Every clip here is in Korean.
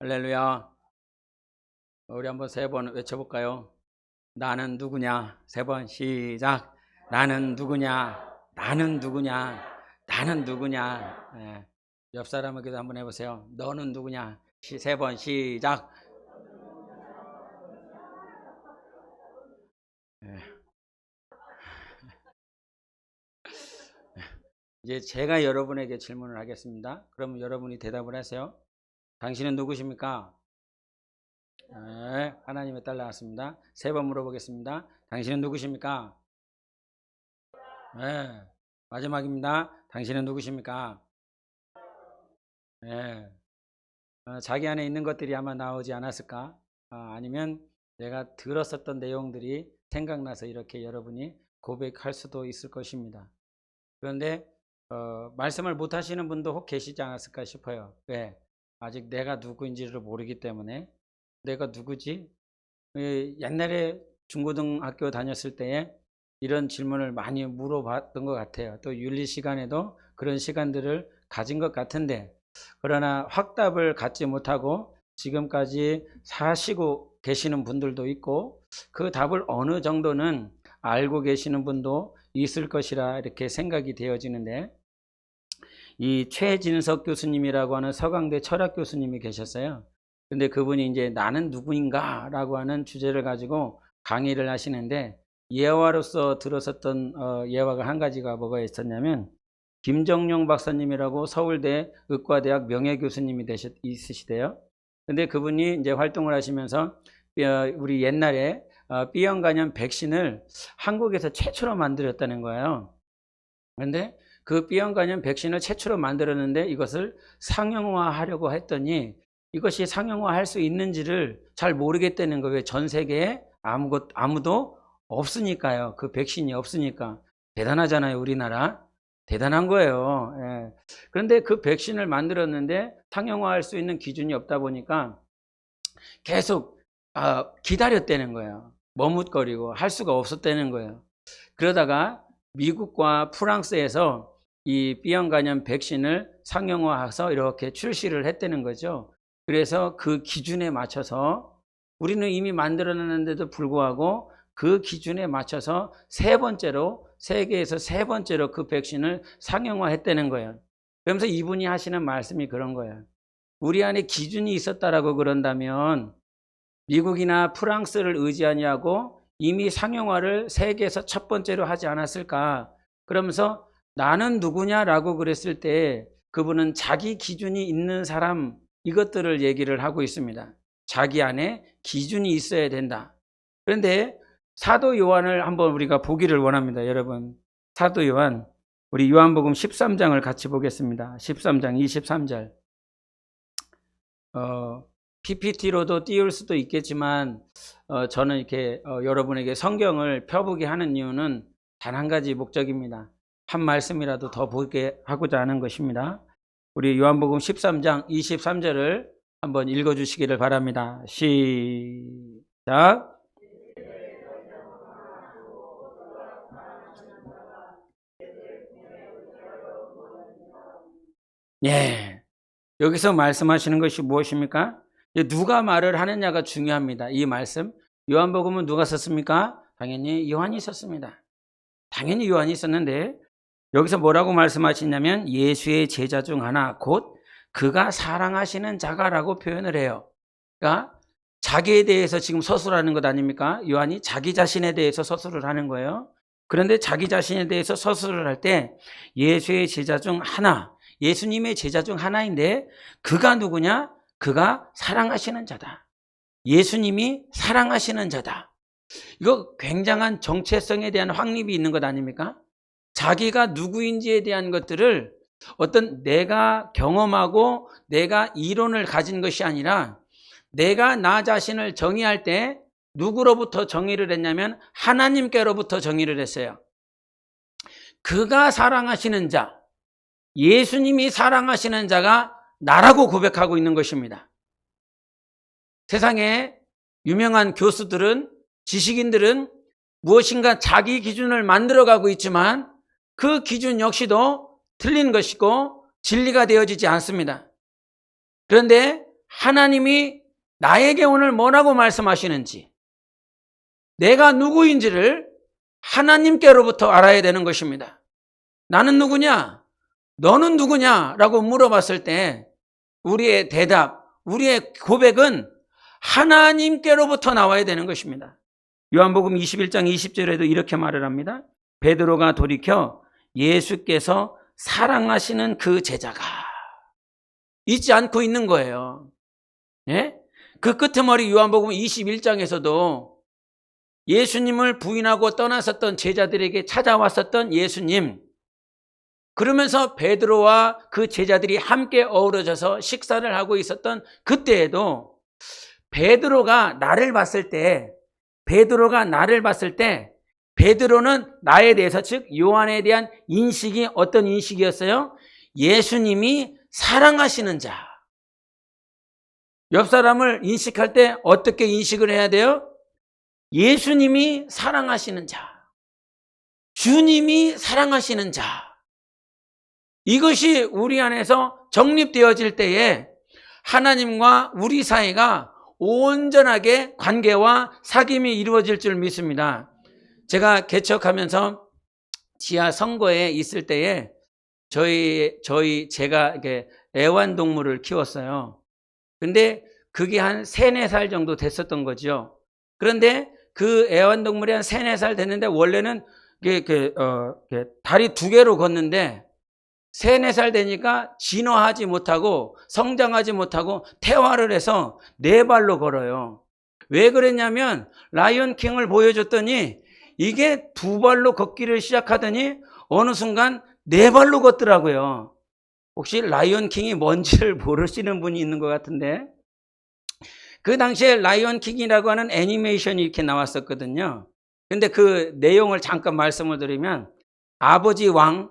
할렐루야. 우리 한번 세 번 외쳐볼까요? 나는 누구냐? 세 번 시작. 나는 누구냐? 나는 누구냐? 나는 누구냐? 옆 사람에게도 한번 해보세요. 너는 누구냐? 세 번 시작. 이제 제가 여러분에게 질문을 하겠습니다. 그러면 여러분이 대답을 하세요. 당신은 누구십니까? 하나님의 딸 나왔습니다. 세 번 물어보겠습니다. 당신은 누구십니까? 마지막입니다. 당신은 누구십니까? 자기 안에 있는 것들이 아마 나오지 않았을까? 아니면 내가 들었었던 내용들이 생각나서 이렇게 여러분이 고백할 수도 있을 것입니다. 그런데 말씀을 못 하시는 분도 혹 계시지 않았을까 싶어요. 왜? 아직 내가 누구인지를 모르기 때문에. 내가 누구지? 옛날에 중고등학교 다녔을 때에 이런 질문을 많이 물어봤던 것 같아요. 또 윤리 시간에도 그런 시간들을 가진 것 같은데, 그러나 확답을 갖지 못하고 지금까지 사시고 계시는 분들도 있고, 그 답을 어느 정도는 알고 계시는 분도 있을 것이라 이렇게 생각이 되어지는데, 이 최진석 교수님이라고 하는 서강대 철학 교수님이 계셨어요. 근데 그분이 이제 나는 누구인가 라고 하는 주제를 가지고 강의를 하시는데, 예화로서 들었었던 예화가 한 가지가 뭐가 있었냐면, 김정용 박사님이라고 서울대 의과대학 명예교수님이 있으시대요. 근데 그분이 이제 활동을 하시면서 우리 옛날에 B형 간염 백신을 한국에서 최초로 만들었다는 거예요. 그런데 그 B형 간염 백신을 최초로 만들었는데 이것을 상용화하려고 했더니 이것이 상용화할 수 있는지를 잘 모르겠다는 거예요. 전 세계에 아무도 없으니까요. 그 백신이 없으니까. 대단하잖아요, 우리나라. 대단한 거예요. 그런데 그 백신을 만들었는데 상용화할 수 있는 기준이 없다 보니까 계속 기다렸다는 거예요. 머뭇거리고 할 수가 없었다는 거예요. 그러다가 미국과 프랑스에서 이 B형 간염 백신을 상용화해서 이렇게 출시를 했다는 거죠. 그래서 그 기준에 맞춰서 우리는 이미 만들어놨는데도 불구하고 그 기준에 맞춰서 세계에서 세 번째로 그 백신을 상용화했다는 거예요. 그러면서 이분이 하시는 말씀이 그런 거예요. 우리 안에 기준이 있었다라고 그런다면 미국이나 프랑스를 의지하냐고 이미 상용화를 세계에서 첫 번째로 하지 않았을까? 그러면서 나는 누구냐라고 그랬을 때 그분은 자기 기준이 있는 사람, 이것들을 얘기를 하고 있습니다. 자기 안에 기준이 있어야 된다. 그런데 사도 요한을 한번 우리가 보기를 원합니다. 여러분, 사도 요한, 우리 요한복음 13장을 같이 보겠습니다. 13장 23절. PPT로도 띄울 수도 있겠지만 저는 이렇게 여러분에게 성경을 펴보게 하는 이유는 단 한 가지 목적입니다. 한 말씀이라도 더 보게 하고자 하는 것입니다. 우리 요한복음 13장 23절을 한번 읽어주시기를 바랍니다. 시작. 예, 여기서 말씀하시는 것이 무엇입니까? 누가 말을 하느냐가 중요합니다. 이 말씀. 요한복음은 누가 썼습니까? 당연히 요한이 썼습니다. 당연히 요한이 썼는데 여기서 뭐라고 말씀하시냐면 예수의 제자 중 하나 곧 그가 사랑하시는 자가라고 표현을 해요. 그러니까 자기에 대해서 지금 서술하는 것 아닙니까? 요한이 자기 자신에 대해서 서술을 하는 거예요. 그런데 자기 자신에 대해서 서술을 할 때 예수의 제자 중 하나, 예수님의 제자 중 하나인데 그가 누구냐? 그가 사랑하시는 자다. 예수님이 사랑하시는 자다. 이거 굉장한 정체성에 대한 확립이 있는 것 아닙니까? 자기가 누구인지에 대한 것들을 어떤 내가 경험하고 내가 이론을 가진 것이 아니라 내가 나 자신을 정의할 때 누구로부터 정의를 했냐면 하나님께로부터 정의를 했어요. 그가 사랑하시는 자, 예수님이 사랑하시는 자가 나라고 고백하고 있는 것입니다. 세상에 유명한 교수들은, 지식인들은 무엇인가 자기 기준을 만들어가고 있지만 그 기준 역시도 틀린 것이고 진리가 되어지지 않습니다. 그런데 하나님이 나에게 오늘 뭐라고 말씀하시는지, 내가 누구인지를 하나님께로부터 알아야 되는 것입니다. 나는 누구냐? 너는 누구냐? 라고 물어봤을 때 우리의 대답, 우리의 고백은 하나님께로부터 나와야 되는 것입니다. 요한복음 21장 20절에도 이렇게 말을 합니다. 베드로가 돌이켜 예수께서 사랑하시는 그 제자가 잊지 않고 있는 거예요. 예? 그 끄트머리 요한복음 21장에서도 예수님을 부인하고 떠났었던 제자들에게 찾아왔었던 예수님, 그러면서 베드로와 그 제자들이 함께 어우러져서 식사를 하고 있었던 그때에도 베드로가 나를 봤을 때 베드로는 나에 대해서, 즉 요한에 대한 인식이 어떤 인식이었어요? 예수님이 사랑하시는 자. 옆 사람을 인식할 때 어떻게 인식을 해야 돼요? 예수님이 사랑하시는 자, 주님이 사랑하시는 자. 이것이 우리 안에서 정립되어질 때에 하나님과 우리 사이가 온전하게 관계와 사귐이 이루어질 줄 믿습니다. 제가 개척하면서 지하 선거에 있을 때에 제가 이렇게 애완동물을 키웠어요. 근데 그게 한 3, 4살 정도 됐었던 거죠. 그런데 그 애완동물이 한 3, 4살 됐는데 원래는 다리 2개로 걷는데 3, 4살 되니까 진화하지 못하고 성장하지 못하고 퇴화를 해서 4발로 걸어요. 왜 그랬냐면 라이언 킹을 보여줬더니 이게 2발로 걷기를 시작하더니 어느 순간 4발로 걷더라고요. 혹시 라이언 킹이 뭔지를 모르시는 분이 있는 것 같은데, 그 당시에 라이언 킹이라고 하는 애니메이션이 이렇게 나왔었거든요. 근데 그 내용을 잠깐 말씀을 드리면, 아버지 왕,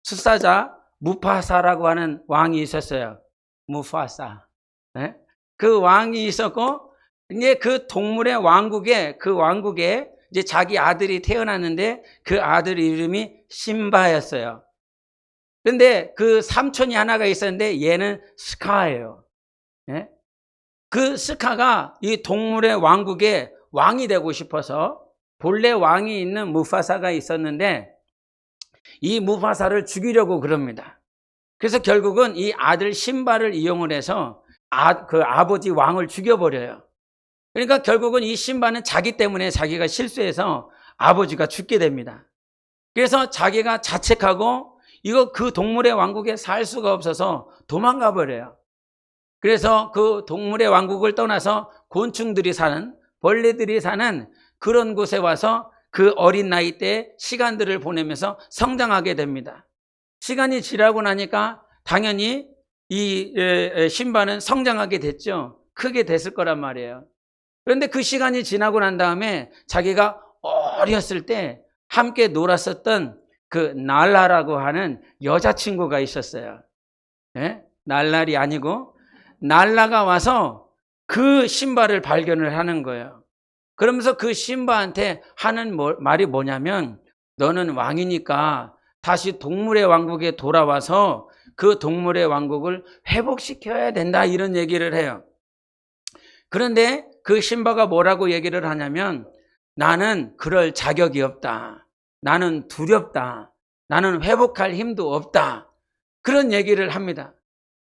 수사자 무파사라고 하는 왕이 있었어요. 무파사. 네? 그 왕이 있었고, 이제 그 동물의 왕국에 이제 자기 아들이 태어났는데 그 아들 이름이 심바였어요. 근데 그 삼촌이 하나가 있었는데 얘는 스카예요. 네? 그 스카가 이 동물의 왕국의 왕이 되고 싶어서 본래 왕이 있는 무파사가 있었는데 이 무파사를 죽이려고 그럽니다. 그래서 결국은 이 아들 심바를 이용을 해서 그 아버지 왕을 죽여버려요. 그러니까 결국은 이 심바는 자기 때문에 자기가 실수해서 아버지가 죽게 됩니다. 그래서 자기가 자책하고 그 동물의 왕국에 살 수가 없어서 도망가 버려요. 그래서 그 동물의 왕국을 떠나서 곤충들이 사는, 벌레들이 사는 그런 곳에 와서 그 어린 나이 때 시간들을 보내면서 성장하게 됩니다. 시간이 지나고 나니까 당연히 이 심바는 성장하게 됐죠. 크게 됐을 거란 말이에요. 그런데 그 시간이 지나고 난 다음에 자기가 어렸을 때 함께 놀았었던 그 날라라고 하는 여자친구가 있었어요. 네? 날랄이 아니고 날라가 와서 그 심바를 발견을 하는 거예요. 그러면서 그 심바한테 하는 말이 뭐냐면, 너는 왕이니까 다시 동물의 왕국에 돌아와서 그 동물의 왕국을 회복시켜야 된다, 이런 얘기를 해요. 그런데 그 심바가 뭐라고 얘기를 하냐면, 나는 그럴 자격이 없다. 나는 두렵다. 나는 회복할 힘도 없다. 그런 얘기를 합니다.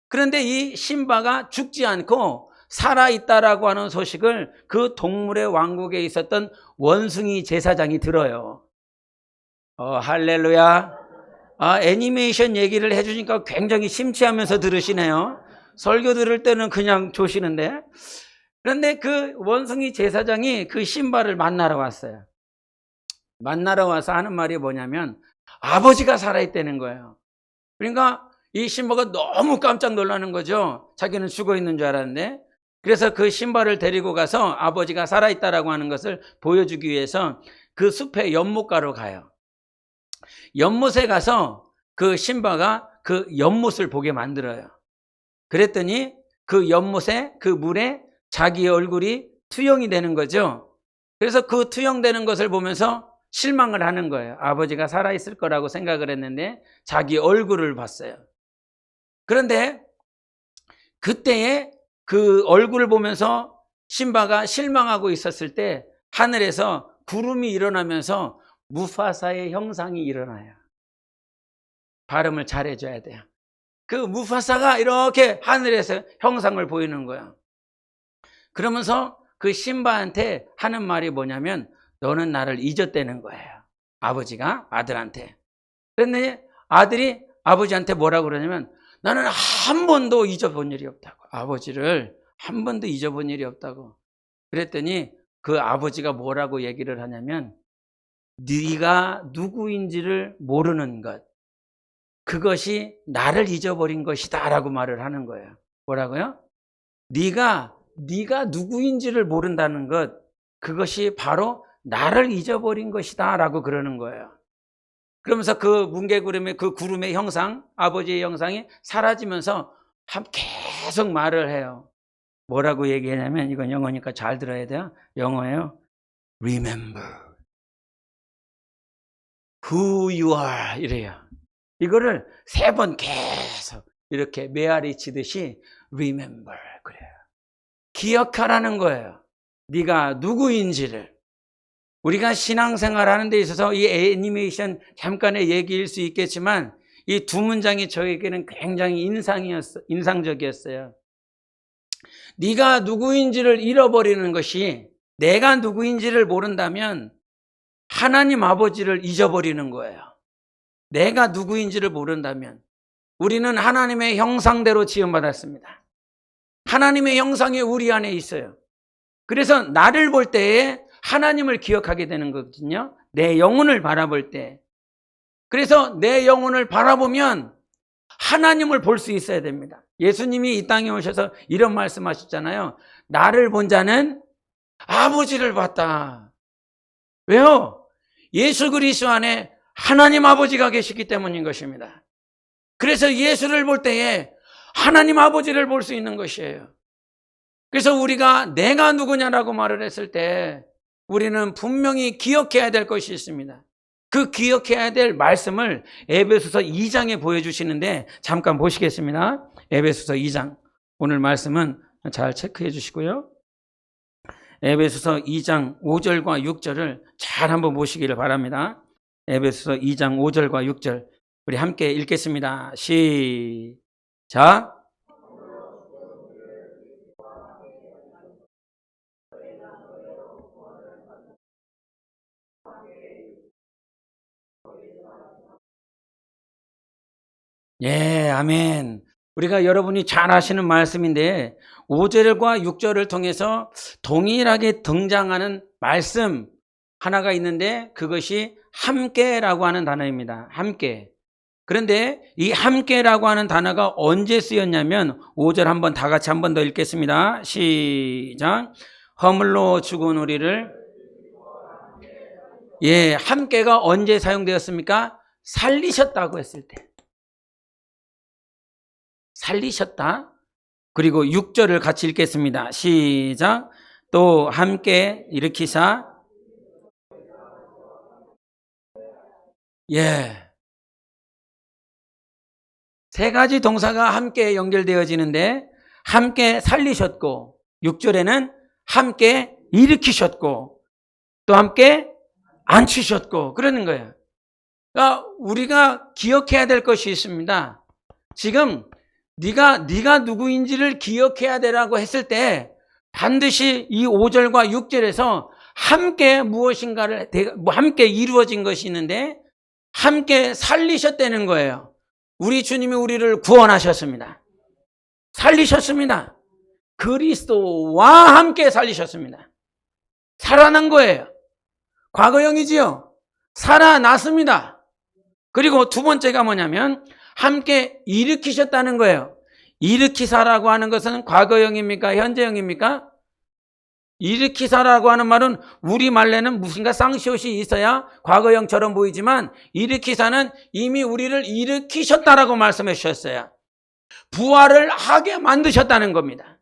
그런데 이 심바가 죽지 않고 살아있다라고 하는 소식을 그 동물의 왕국에 있었던 원숭이 제사장이 들어요. 할렐루야. 애니메이션 얘기를 해주니까 굉장히 심취하면서 들으시네요. 설교 들을 때는 그냥 조시는데. 그런데 그 원숭이 제사장이 그 심바를 만나러 왔어요. 만나러 와서 하는 말이 뭐냐면 아버지가 살아있다는 거예요. 그러니까 이 심바가 너무 깜짝 놀라는 거죠. 자기는 죽어 있는 줄 알았는데. 그래서 그 심바를 데리고 가서 아버지가 살아있다라고 하는 것을 보여주기 위해서 그 숲에 연못가로 가요. 연못에 가서 그 심바가 그 연못을 보게 만들어요. 그랬더니 그 연못에, 그 물에 자기의 얼굴이 투영이 되는 거죠. 그래서 그 투영되는 것을 보면서 실망을 하는 거예요. 아버지가 살아있을 거라고 생각을 했는데 자기 얼굴을 봤어요. 그런데 그때에 그 얼굴을 보면서 심바가 실망하고 있었을 때 하늘에서 구름이 일어나면서 무파사의 형상이 일어나요. 발음을 잘해줘야 돼요. 그 무파사가 이렇게 하늘에서 형상을 보이는 거예요. 그러면서 그 심바한테 하는 말이 뭐냐면 너는 나를 잊었다는 거예요. 아버지가 아들한테. 그런데 아들이 아버지한테 뭐라고 그러냐면 나는 한 번도 잊어본 일이 없다고. 아버지를 한 번도 잊어본 일이 없다고. 그랬더니 그 아버지가 뭐라고 얘기를 하냐면 네가 누구인지를 모르는 것. 그것이 나를 잊어버린 것이다 라고 말을 하는 거예요. 뭐라고요? 네가 누구인지를 모른다는 것, 그것이 바로 나를 잊어버린 것이다 라고 그러는 거예요. 그러면서 그 뭉게구름의 그 구름의 형상, 아버지의 형상이 사라지면서 계속 말을 해요. 뭐라고 얘기하냐면, 이건 영어니까 잘 들어야 돼요. 영어예요. Remember who you are 이래요. 이거를 3번 계속 이렇게 메아리 치듯이 remember 그래요. 기억하라는 거예요. 네가 누구인지를. 우리가 신앙생활 하는 데 있어서 이 애니메이션 잠깐의 얘기일 수 있겠지만 이 두 문장이 저에게는 굉장히 인상적이었어요. 네가 누구인지를 잃어버리는 것이 내가 누구인지를 모른다면 하나님 아버지를 잊어버리는 거예요. 내가 누구인지를 모른다면 우리는 하나님의 형상대로 지음받았습니다. 하나님의 형상이 우리 안에 있어요. 그래서 나를 볼 때에 하나님을 기억하게 되는 거거든요. 내 영혼을 바라볼 때. 그래서 내 영혼을 바라보면 하나님을 볼 수 있어야 됩니다. 예수님이 이 땅에 오셔서 이런 말씀하셨잖아요. 나를 본 자는 아버지를 봤다. 왜요? 예수 그리스도 안에 하나님 아버지가 계시기 때문인 것입니다. 그래서 예수를 볼 때에 하나님 아버지를 볼 수 있는 것이에요. 그래서 우리가 내가 누구냐라고 말을 했을 때 우리는 분명히 기억해야 될 것이 있습니다. 그 기억해야 될 말씀을 에베소서 2장에 보여주시는데 잠깐 보시겠습니다. 에베소서 2장. 오늘 말씀은 잘 체크해 주시고요. 에베소서 2장 5절과 6절을 잘 한번 보시기를 바랍니다. 에베소서 2장 5절과 6절 우리 함께 읽겠습니다. 시작. 예, 아멘. 우리가 여러분이 잘 아시는 말씀인데 5절과 6절을 통해서 동일하게 등장하는 말씀 하나가 있는데 그것이 함께라고 하는 단어입니다. 함께. 그런데 이 함께라고 하는 단어가 언제 쓰였냐면 5절 한번 다 같이 한 번 더 읽겠습니다. 시작. 허물로 죽은 우리를 함께가 언제 사용되었습니까? 살리셨다고 했을 때. 살리셨다. 그리고 6절을 같이 읽겠습니다. 시작. 또 함께 일으키사 세 가지 동사가 함께 연결되어지는데 함께 살리셨고 6절에는 함께 일으키셨고 또 함께 앉히셨고 그러는 거예요. 그러니까 우리가 기억해야 될 것이 있습니다. 지금 네가 누구인지를 기억해야 되라고 했을 때 반드시 이 5절과 6절에서 함께 무엇인가를 함께 이루어진 것이 있는데 함께 살리셨다는 거예요. 우리 주님이 우리를 구원하셨습니다. 살리셨습니다. 그리스도와 함께 살리셨습니다. 살아난 거예요. 과거형이지요. 살아났습니다. 그리고 두 번째가 뭐냐면 함께 일으키셨다는 거예요. 일으키사라고 하는 것은 과거형입니까? 현재형입니까? 일으키사라고 하는 말은 우리말에는 무슨가 쌍시옷이 있어야 과거형처럼 보이지만 일으키사는 이미 우리를 일으키셨다라고 말씀해 주셨어요. 부활을 하게 만드셨다는 겁니다.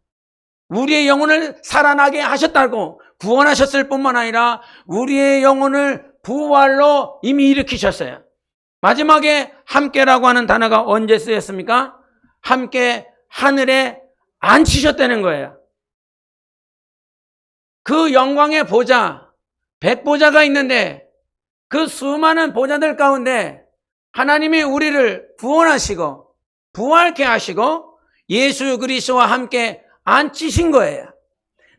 우리의 영혼을 살아나게 하셨다고 구원하셨을 뿐만 아니라 우리의 영혼을 부활로 이미 일으키셨어요. 마지막에 함께라고 하는 단어가 언제 쓰였습니까? 함께 하늘에 앉히셨다는 거예요. 그 영광의 보좌, 백보좌가 있는데 그 수많은 보좌들 가운데 하나님이 우리를 구원하시고 부활케 하시고 예수 그리스도와 함께 앉히신 거예요.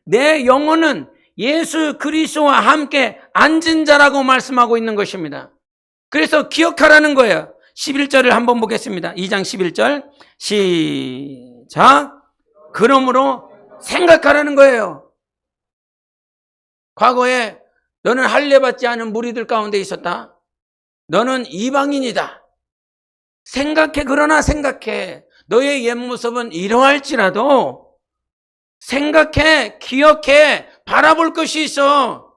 내 영혼은 예수 그리스도와 함께 앉은 자라고 말씀하고 있는 것입니다. 그래서 기억하라는 거예요. 11절을 한번 보겠습니다. 2장 11절 시작. 그러므로 생각하라는 거예요. 과거에 너는 할례받지 않은 무리들 가운데 있었다. 너는 이방인이다. 생각해. 그러나 생각해. 너의 옛 모습은 이러할지라도 생각해, 기억해, 바라볼 것이 있어.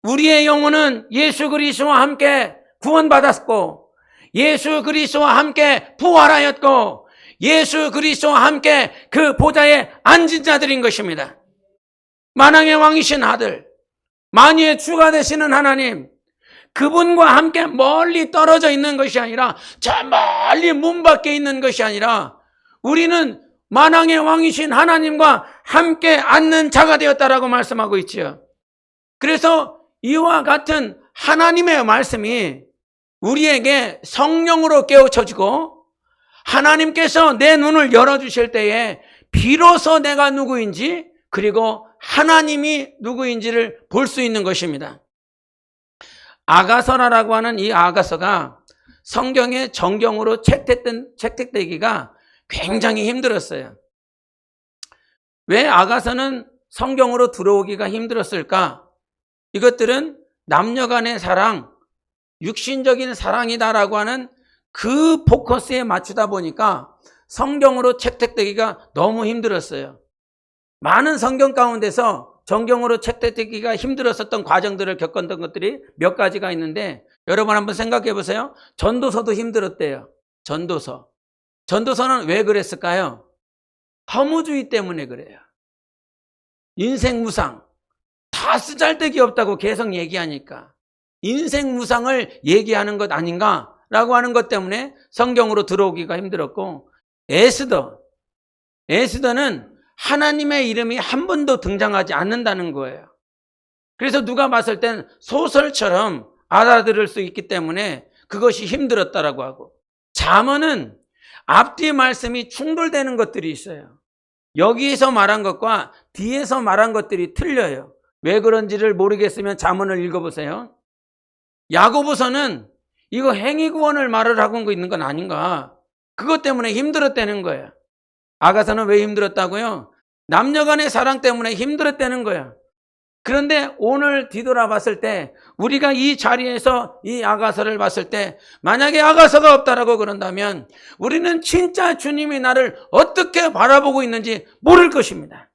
우리의 영혼은 예수 그리스도와 함께 구원받았고 예수 그리스도와 함께 부활하였고 예수 그리스도와 함께 그 보좌에 앉은 자들인 것입니다. 만왕의 왕이신 아들, 만유의 주가 되시는 하나님, 그분과 함께 멀리 떨어져 있는 것이 아니라 저 멀리 문 밖에 있는 것이 아니라 우리는 만왕의 왕이신 하나님과 함께 앉는 자가 되었다라고 말씀하고 있지요. 그래서 이와 같은 하나님의 말씀이 우리에게 성령으로 깨우쳐지고 하나님께서 내 눈을 열어주실 때에 비로소 내가 누구인지 그리고 하나님이 누구인지를 볼 수 있는 것입니다. 아가서라고 하는 이 아가서가 성경의 정경으로 채택되기가 굉장히 힘들었어요. 왜 아가서는 성경으로 들어오기가 힘들었을까? 이것들은 남녀 간의 사랑, 육신적인 사랑이다라고 하는 그 포커스에 맞추다 보니까 성경으로 채택되기가 너무 힘들었어요. 많은 성경 가운데서 정경으로 채택되기가 힘들었었던 과정들을 겪었던 것들이 몇 가지가 있는데 여러분 한번 생각해 보세요. 전도서도 힘들었대요. 전도서는 왜 그랬을까요? 허무주의 때문에 그래요. 인생 무상, 다 쓰잘데기 없다고 계속 얘기하니까 인생 무상을 얘기하는 것 아닌가라고 하는 것 때문에 성경으로 들어오기가 힘들었고, 에스더는 하나님의 이름이 한 번도 등장하지 않는다는 거예요. 그래서 누가 봤을 땐 소설처럼 알아들을 수 있기 때문에 그것이 힘들었다라고 하고, 잠언은 앞뒤 말씀이 충돌되는 것들이 있어요. 여기에서 말한 것과 뒤에서 말한 것들이 틀려요. 왜 그런지를 모르겠으면 잠언을 읽어보세요. 야고보서는 이거 행위구원을 말을 하고 있는 건 아닌가, 그것 때문에 힘들었다는 거예요. 아가서는 왜 힘들었다고요? 남녀간의 사랑 때문에 힘들었다는 거예요. 그런데 오늘 뒤돌아봤을 때 우리가 이 자리에서 이 아가서를 봤을 때 만약에 아가서가 없다라고 그런다면 우리는 진짜 주님이 나를 어떻게 바라보고 있는지 모를 것입니다.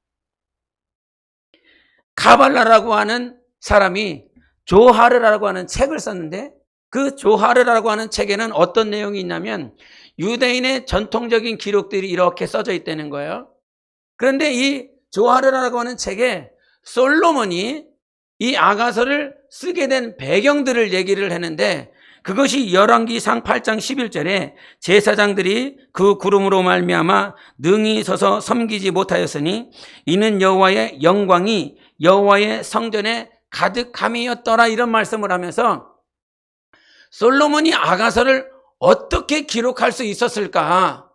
가발라라고 하는 사람이 조하르라고 하는 책을 썼는데 그 조하르라고 하는 책에는 어떤 내용이 있냐면 유대인의 전통적인 기록들이 이렇게 써져 있다는 거예요. 그런데 이 조하르라고 하는 책에 솔로몬이 이 아가서를 쓰게 된 배경들을 얘기를 했는데 그것이 열왕기상 8장 11절에 제사장들이 그 구름으로 말미암아 능히 서서 섬기지 못하였으니 이는 여호와의 영광이 여호와의 성전에 가득함이었더라, 이런 말씀을 하면서 솔로몬이 아가서를 어떻게 기록할 수 있었을까?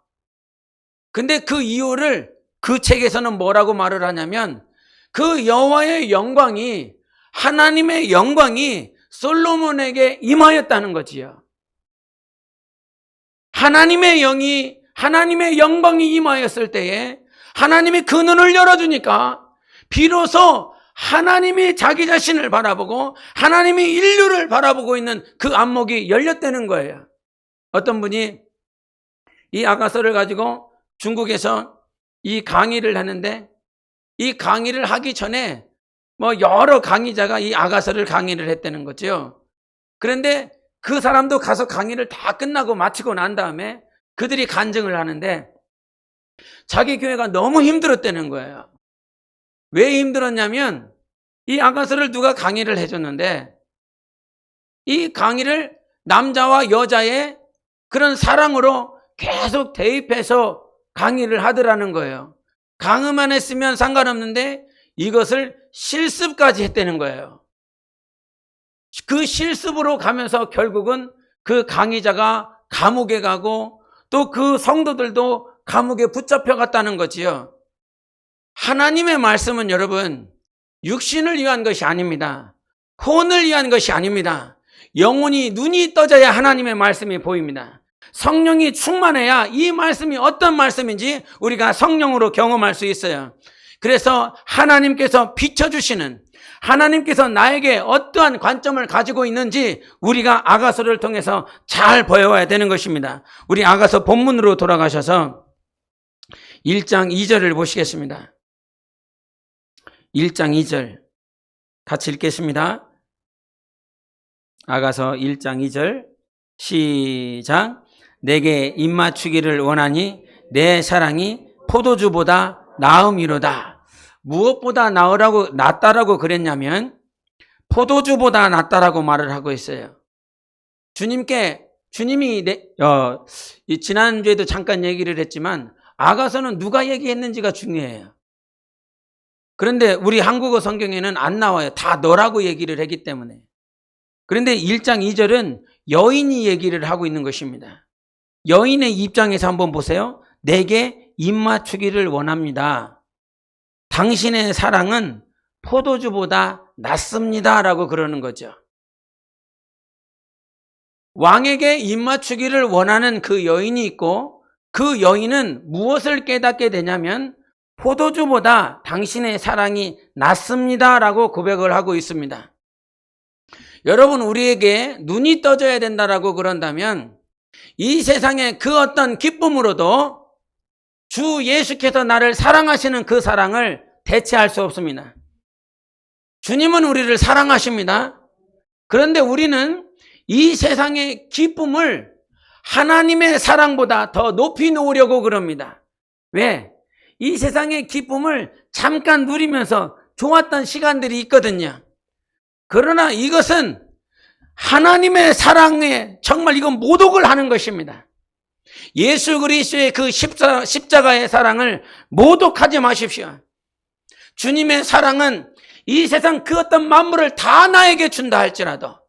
근데 그 이유를 그 책에서는 뭐라고 말을 하냐면 그 여호와의 영광이, 하나님의 영광이 솔로몬에게 임하였다는 거지요. 하나님의 영광이 임하였을 때에 하나님이 그 눈을 열어주니까 비로소 하나님이 자기 자신을 바라보고 하나님이 인류를 바라보고 있는 그 안목이 열렸다는 거예요. 어떤 분이 이 아가서를 가지고 중국에서 이 강의를 하는데 이 강의를 하기 전에 여러 강의자가 이 아가서를 강의를 했다는 거죠. 그런데 그 사람도 가서 강의를 다 끝나고 마치고 난 다음에 그들이 간증을 하는데 자기 교회가 너무 힘들었다는 거예요. 왜 힘들었냐면 이 아가서를 누가 강의를 해줬는데 이 강의를 남자와 여자의 그런 사랑으로 계속 대입해서 강의를 하더라는 거예요. 강의만 했으면 상관없는데 이것을 실습까지 했다는 거예요. 그 실습으로 가면서 결국은 그 강의자가 감옥에 가고 또 그 성도들도 감옥에 붙잡혀 갔다는 거지요. 하나님의 말씀은 여러분 육신을 위한 것이 아닙니다. 혼을 위한 것이 아닙니다. 영혼이 눈이 떠져야 하나님의 말씀이 보입니다. 성령이 충만해야 이 말씀이 어떤 말씀인지 우리가 성령으로 경험할 수 있어요. 그래서 하나님께서 비춰주시는, 하나님께서 나에게 어떠한 관점을 가지고 있는지 우리가 아가서를 통해서 잘 보여와야 되는 것입니다. 우리 아가서 본문으로 돌아가셔서 1장 2절을 보시겠습니다. 1장 2절 같이 읽겠습니다. 아가서 1장 2절 시작. 내게 입맞추기를 원하니 내 사랑이 포도주보다 나음이로다. 무엇보다 낫다라고 그랬냐면 포도주보다 낫다라고 말을 하고 있어요. 주님이 지난주에도 잠깐 얘기를 했지만 아가서는 누가 얘기했는지가 중요해요. 그런데 우리 한국어 성경에는 안 나와요. 다 너라고 얘기를 했기 때문에. 그런데 1장 2절은 여인이 얘기를 하고 있는 것입니다. 여인의 입장에서 한번 보세요. 내게 입맞추기를 원합니다. 당신의 사랑은 포도주보다 낫습니다. 라고 그러는 거죠. 왕에게 입맞추기를 원하는 그 여인이 있고 그 여인은 무엇을 깨닫게 되냐면 포도주보다 당신의 사랑이 낫습니다. 라고 고백을 하고 있습니다. 여러분, 우리에게 눈이 떠져야 된다라고 그런다면 이 세상의 그 어떤 기쁨으로도 주 예수께서 나를 사랑하시는 그 사랑을 대체할 수 없습니다. 주님은 우리를 사랑하십니다. 그런데 우리는 이 세상의 기쁨을 하나님의 사랑보다 더 높이 놓으려고 그럽니다. 왜? 이 세상의 기쁨을 잠깐 누리면서 좋았던 시간들이 있거든요. 그러나 이것은 하나님의 사랑에 정말 이건 모독을 하는 것입니다. 예수 그리스도의 그 십자가의 사랑을 모독하지 마십시오. 주님의 사랑은 이 세상 그 어떤 만물을 다 나에게 준다 할지라도,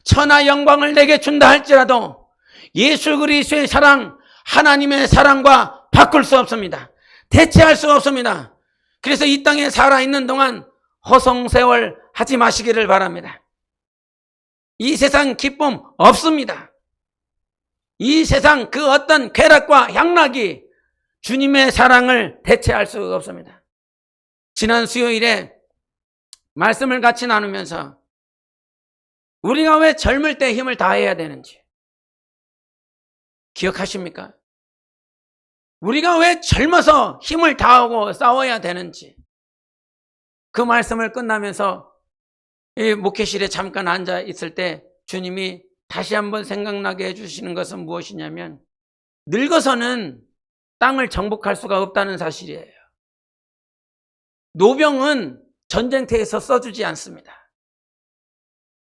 천하 영광을 내게 준다 할지라도 예수 그리스도의 사랑, 하나님의 사랑과 바꿀 수 없습니다. 대체할 수 없습니다. 그래서 이 땅에 살아있는 동안 허송세월 하지 마시기를 바랍니다. 이 세상 기쁨 없습니다. 이 세상 그 어떤 쾌락과 향락이 주님의 사랑을 대체할 수 없습니다. 지난 수요일에 말씀을 같이 나누면서 우리가 왜 젊을 때 힘을 다해야 되는지 기억하십니까? 우리가 왜 젊어서 힘을 다하고 싸워야 되는지, 그 말씀을 끝나면서 이 목회실에 잠깐 앉아 있을 때 주님이 다시 한번 생각나게 해주시는 것은 무엇이냐면 늙어서는 땅을 정복할 수가 없다는 사실이에요. 노병은 전쟁터에서 써주지 않습니다.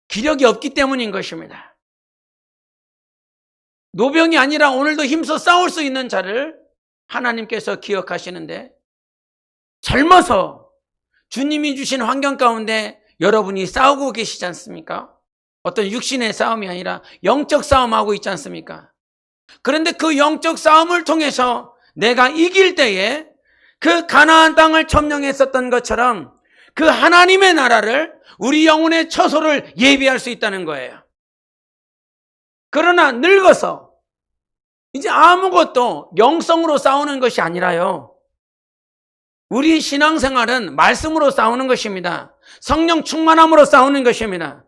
기력이 없기 때문인 것입니다. 노병이 아니라 오늘도 힘써 싸울 수 있는 자를 하나님께서 기억하시는데, 젊어서 주님이 주신 환경 가운데 여러분이 싸우고 계시지 않습니까? 어떤 육신의 싸움이 아니라 영적 싸움하고 있지 않습니까? 그런데 그 영적 싸움을 통해서 내가 이길 때에 그 가나안 땅을 점령했었던 것처럼 그 하나님의 나라를, 우리 영혼의 처소를 예비할 수 있다는 거예요. 그러나 늙어서 이제 아무것도 영성으로 싸우는 것이 아니라요, 우리 신앙생활은 말씀으로 싸우는 것입니다. 성령 충만함으로 싸우는 것입니다.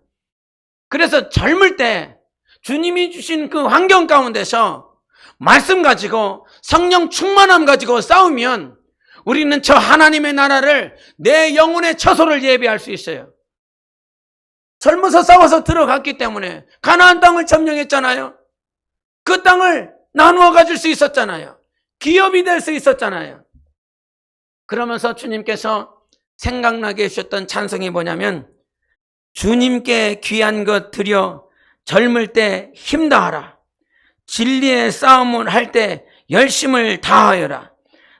그래서 젊을 때 주님이 주신 그 환경 가운데서 말씀 가지고 성령 충만함 가지고 싸우면 우리는 저 하나님의 나라를, 내 영혼의 처소를 예비할 수 있어요. 젊어서 싸워서 들어갔기 때문에 가나안 땅을 점령했잖아요. 그 땅을 나누어 가질 수 있었잖아요. 기업이 될 수 있었잖아요. 그러면서 주님께서 생각나게 해주셨던 찬송이 뭐냐면, 주님께 귀한 것 드려 젊을 때 힘다하라. 진리의 싸움을 할 때 열심을 다하여라.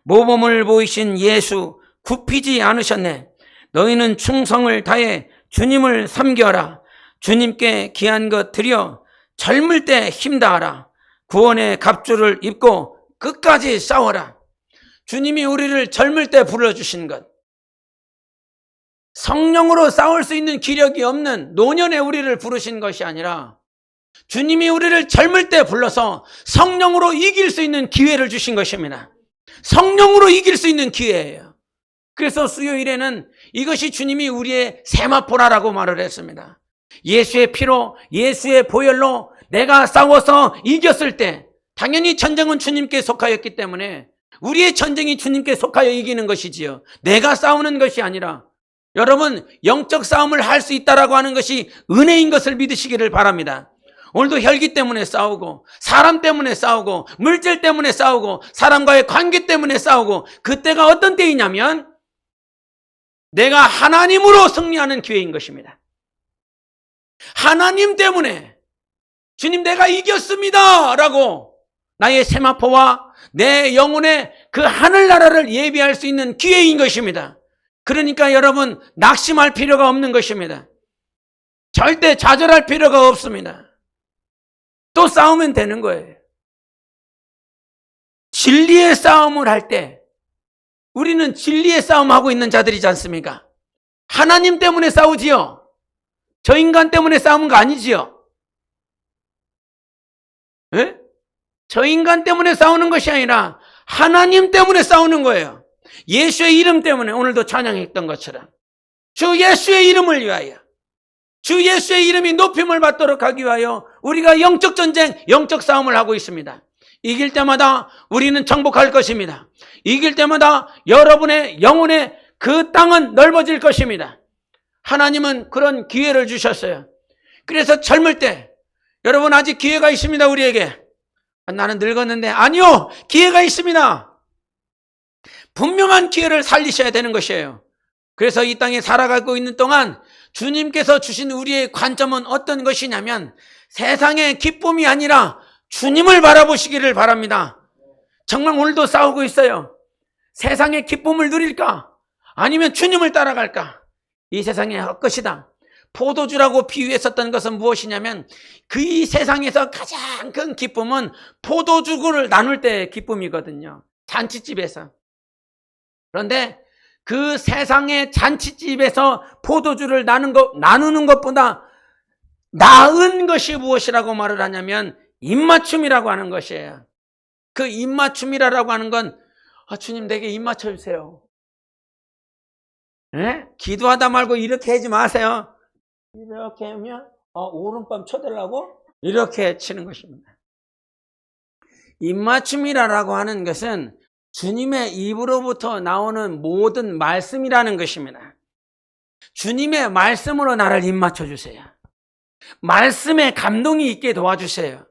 모범을 보이신 예수 굽히지 않으셨네. 너희는 충성을 다해 주님을 섬겨라. 주님께 귀한 것 드려 젊을 때 힘다하라. 구원의 갑주를 입고 끝까지 싸워라. 주님이 우리를 젊을 때 불러주신 것, 성령으로 싸울 수 있는 기력이 없는 노년에 우리를 부르신 것이 아니라 주님이 우리를 젊을 때 불러서 성령으로 이길 수 있는 기회를 주신 것입니다. 성령으로 이길 수 있는 기회예요. 그래서 수요일에는 이것이 주님이 우리의 세마포라라고 말을 했습니다. 예수의 피로, 예수의 보혈로 내가 싸워서 이겼을 때, 당연히 전쟁은 주님께 속하였기 때문에 우리의 전쟁이 주님께 속하여 이기는 것이지요. 내가 싸우는 것이 아니라, 여러분, 영적 싸움을 할 수 있다라고 하는 것이 은혜인 것을 믿으시기를 바랍니다. 오늘도 혈기 때문에 싸우고, 사람 때문에 싸우고, 물질 때문에 싸우고, 사람과의 관계 때문에 싸우고, 그때가 어떤 때이냐면 내가 하나님으로 승리하는 기회인 것입니다. 하나님 때문에 주님 내가 이겼습니다 라고 나의 세마포와 내 영혼의 그 하늘나라를 예비할 수 있는 기회인 것입니다. 그러니까 여러분, 낙심할 필요가 없는 것입니다. 절대 좌절할 필요가 없습니다. 또 싸우면 되는 거예요. 진리의 싸움을 할 때 우리는 진리의 싸움하고 있는 자들이지 않습니까? 하나님 때문에 싸우지요. 저 인간 때문에 싸우는 거 아니지요. 예? 저 인간 때문에 싸우는 것이 아니라 하나님 때문에 싸우는 거예요. 예수의 이름 때문에, 오늘도 찬양했던 것처럼 주 예수의 이름을 위하여, 주 예수의 이름이 높임을 받도록 하기 위하여 우리가 영적 전쟁, 영적 싸움을 하고 있습니다. 이길 때마다 우리는 정복할 것입니다. 이길 때마다 여러분의 영혼의 그 땅은 넓어질 것입니다. 하나님은 그런 기회를 주셨어요. 그래서 젊을 때, 여러분 아직 기회가 있습니다. 우리에게. 나는 늙었는데, 아니요, 기회가 있습니다. 분명한 기회를 살리셔야 되는 것이에요. 그래서 이 땅에 살아가고 있는 동안 주님께서 주신 우리의 관점은 어떤 것이냐면 세상의 기쁨이 아니라 주님을 바라보시기를 바랍니다. 정말 오늘도 싸우고 있어요. 세상의 기쁨을 누릴까? 아니면 주님을 따라갈까? 이 세상의 헛것이다. 포도주라고 비유했었던 것은 무엇이냐면 그 이 세상에서 가장 큰 기쁨은 포도주를 나눌 때의 기쁨이거든요. 잔치집에서. 그런데 그 세상의 잔치집에서 포도주를 나누는 것보다 나은 것이 무엇이라고 말을 하냐면 입맞춤이라고 하는 것이에요. 그 입맞춤이라고 하는 건 주님 내게 입맞춰 주세요. 네? 기도하다 말고 이렇게 하지 마세요. 이렇게 하면 오른밤 쳐달라고 이렇게 치는 것입니다. 입맞춤이라고 하는 것은 주님의 입으로부터 나오는 모든 말씀이라는 것입니다. 주님의 말씀으로 나를 입맞춰 주세요. 말씀에 감동이 있게 도와주세요.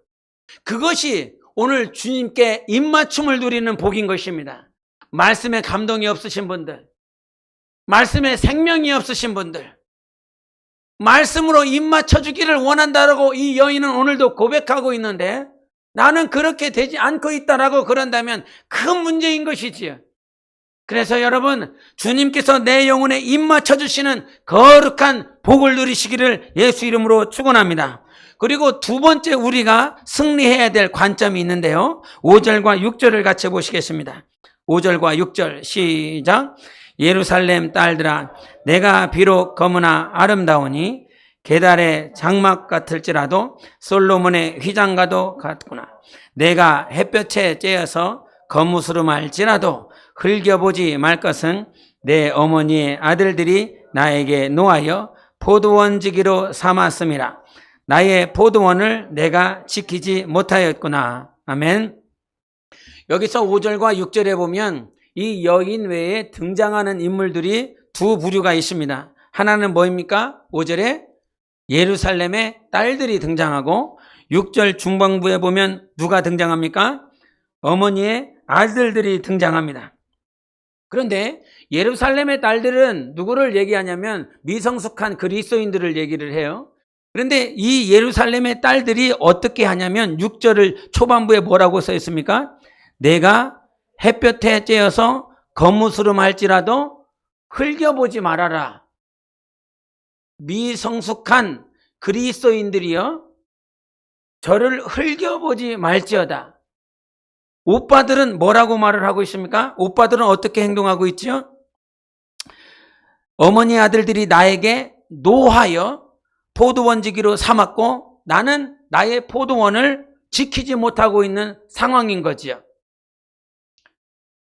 그것이 오늘 주님께 입맞춤을 누리는 복인 것입니다. 말씀에 감동이 없으신 분들, 말씀에 생명이 없으신 분들, 말씀으로 입맞춰 주기를 원한다라고 이 여인은 오늘도 고백하고 있는데 나는 그렇게 되지 않고 있다라고 그런다면 큰 문제인 것이지요. 그래서 여러분, 주님께서 내 영혼에 입맞춰 주시는 거룩한 복을 누리시기를 예수 이름으로 축원합니다. 그리고 두 번째 우리가 승리해야 될 관점이 있는데요. 5절과 6절을 같이 보시겠습니다. 5절과 6절 시작. 예루살렘 딸들아, 내가 비록 거무나 아름다우니 게달의 장막 같을지라도 솔로몬의 휘장과도 같구나. 내가 햇볕에 쬐어서 거무스름할지라도 흘겨보지 말 것은 내 어머니의 아들들이 나에게 노하여 포도원지기로 삼았음이라. 나의 포도원을 내가 지키지 못하였구나. 아멘. 여기서 5절과 6절에 보면 이 여인 외에 등장하는 인물들이 두 부류가 있습니다. 하나는 뭐입니까? 5절에 예루살렘의 딸들이 등장하고 6절 중반부에 보면 누가 등장합니까? 어머니의 아들들이 등장합니다. 그런데 예루살렘의 딸들은 누구를 얘기하냐면 미성숙한 그리스도인들을 얘기를 해요. 그런데 이 예루살렘의 딸들이 어떻게 하냐면 6절을 초반부에 뭐라고 써 있습니까? 내가 햇볕에 쬐어서 거무스름할지라도 흘겨보지 말아라. 미성숙한 그리스도인들이여 저를 흘겨보지 말지어다. 오빠들은 뭐라고 말을 하고 있습니까? 오빠들은 어떻게 행동하고 있죠? 어머니 아들들이 나에게 노하여 포도원지기로 삼았고 나는 나의 포도원을 지키지 못하고 있는 상황인 거지요.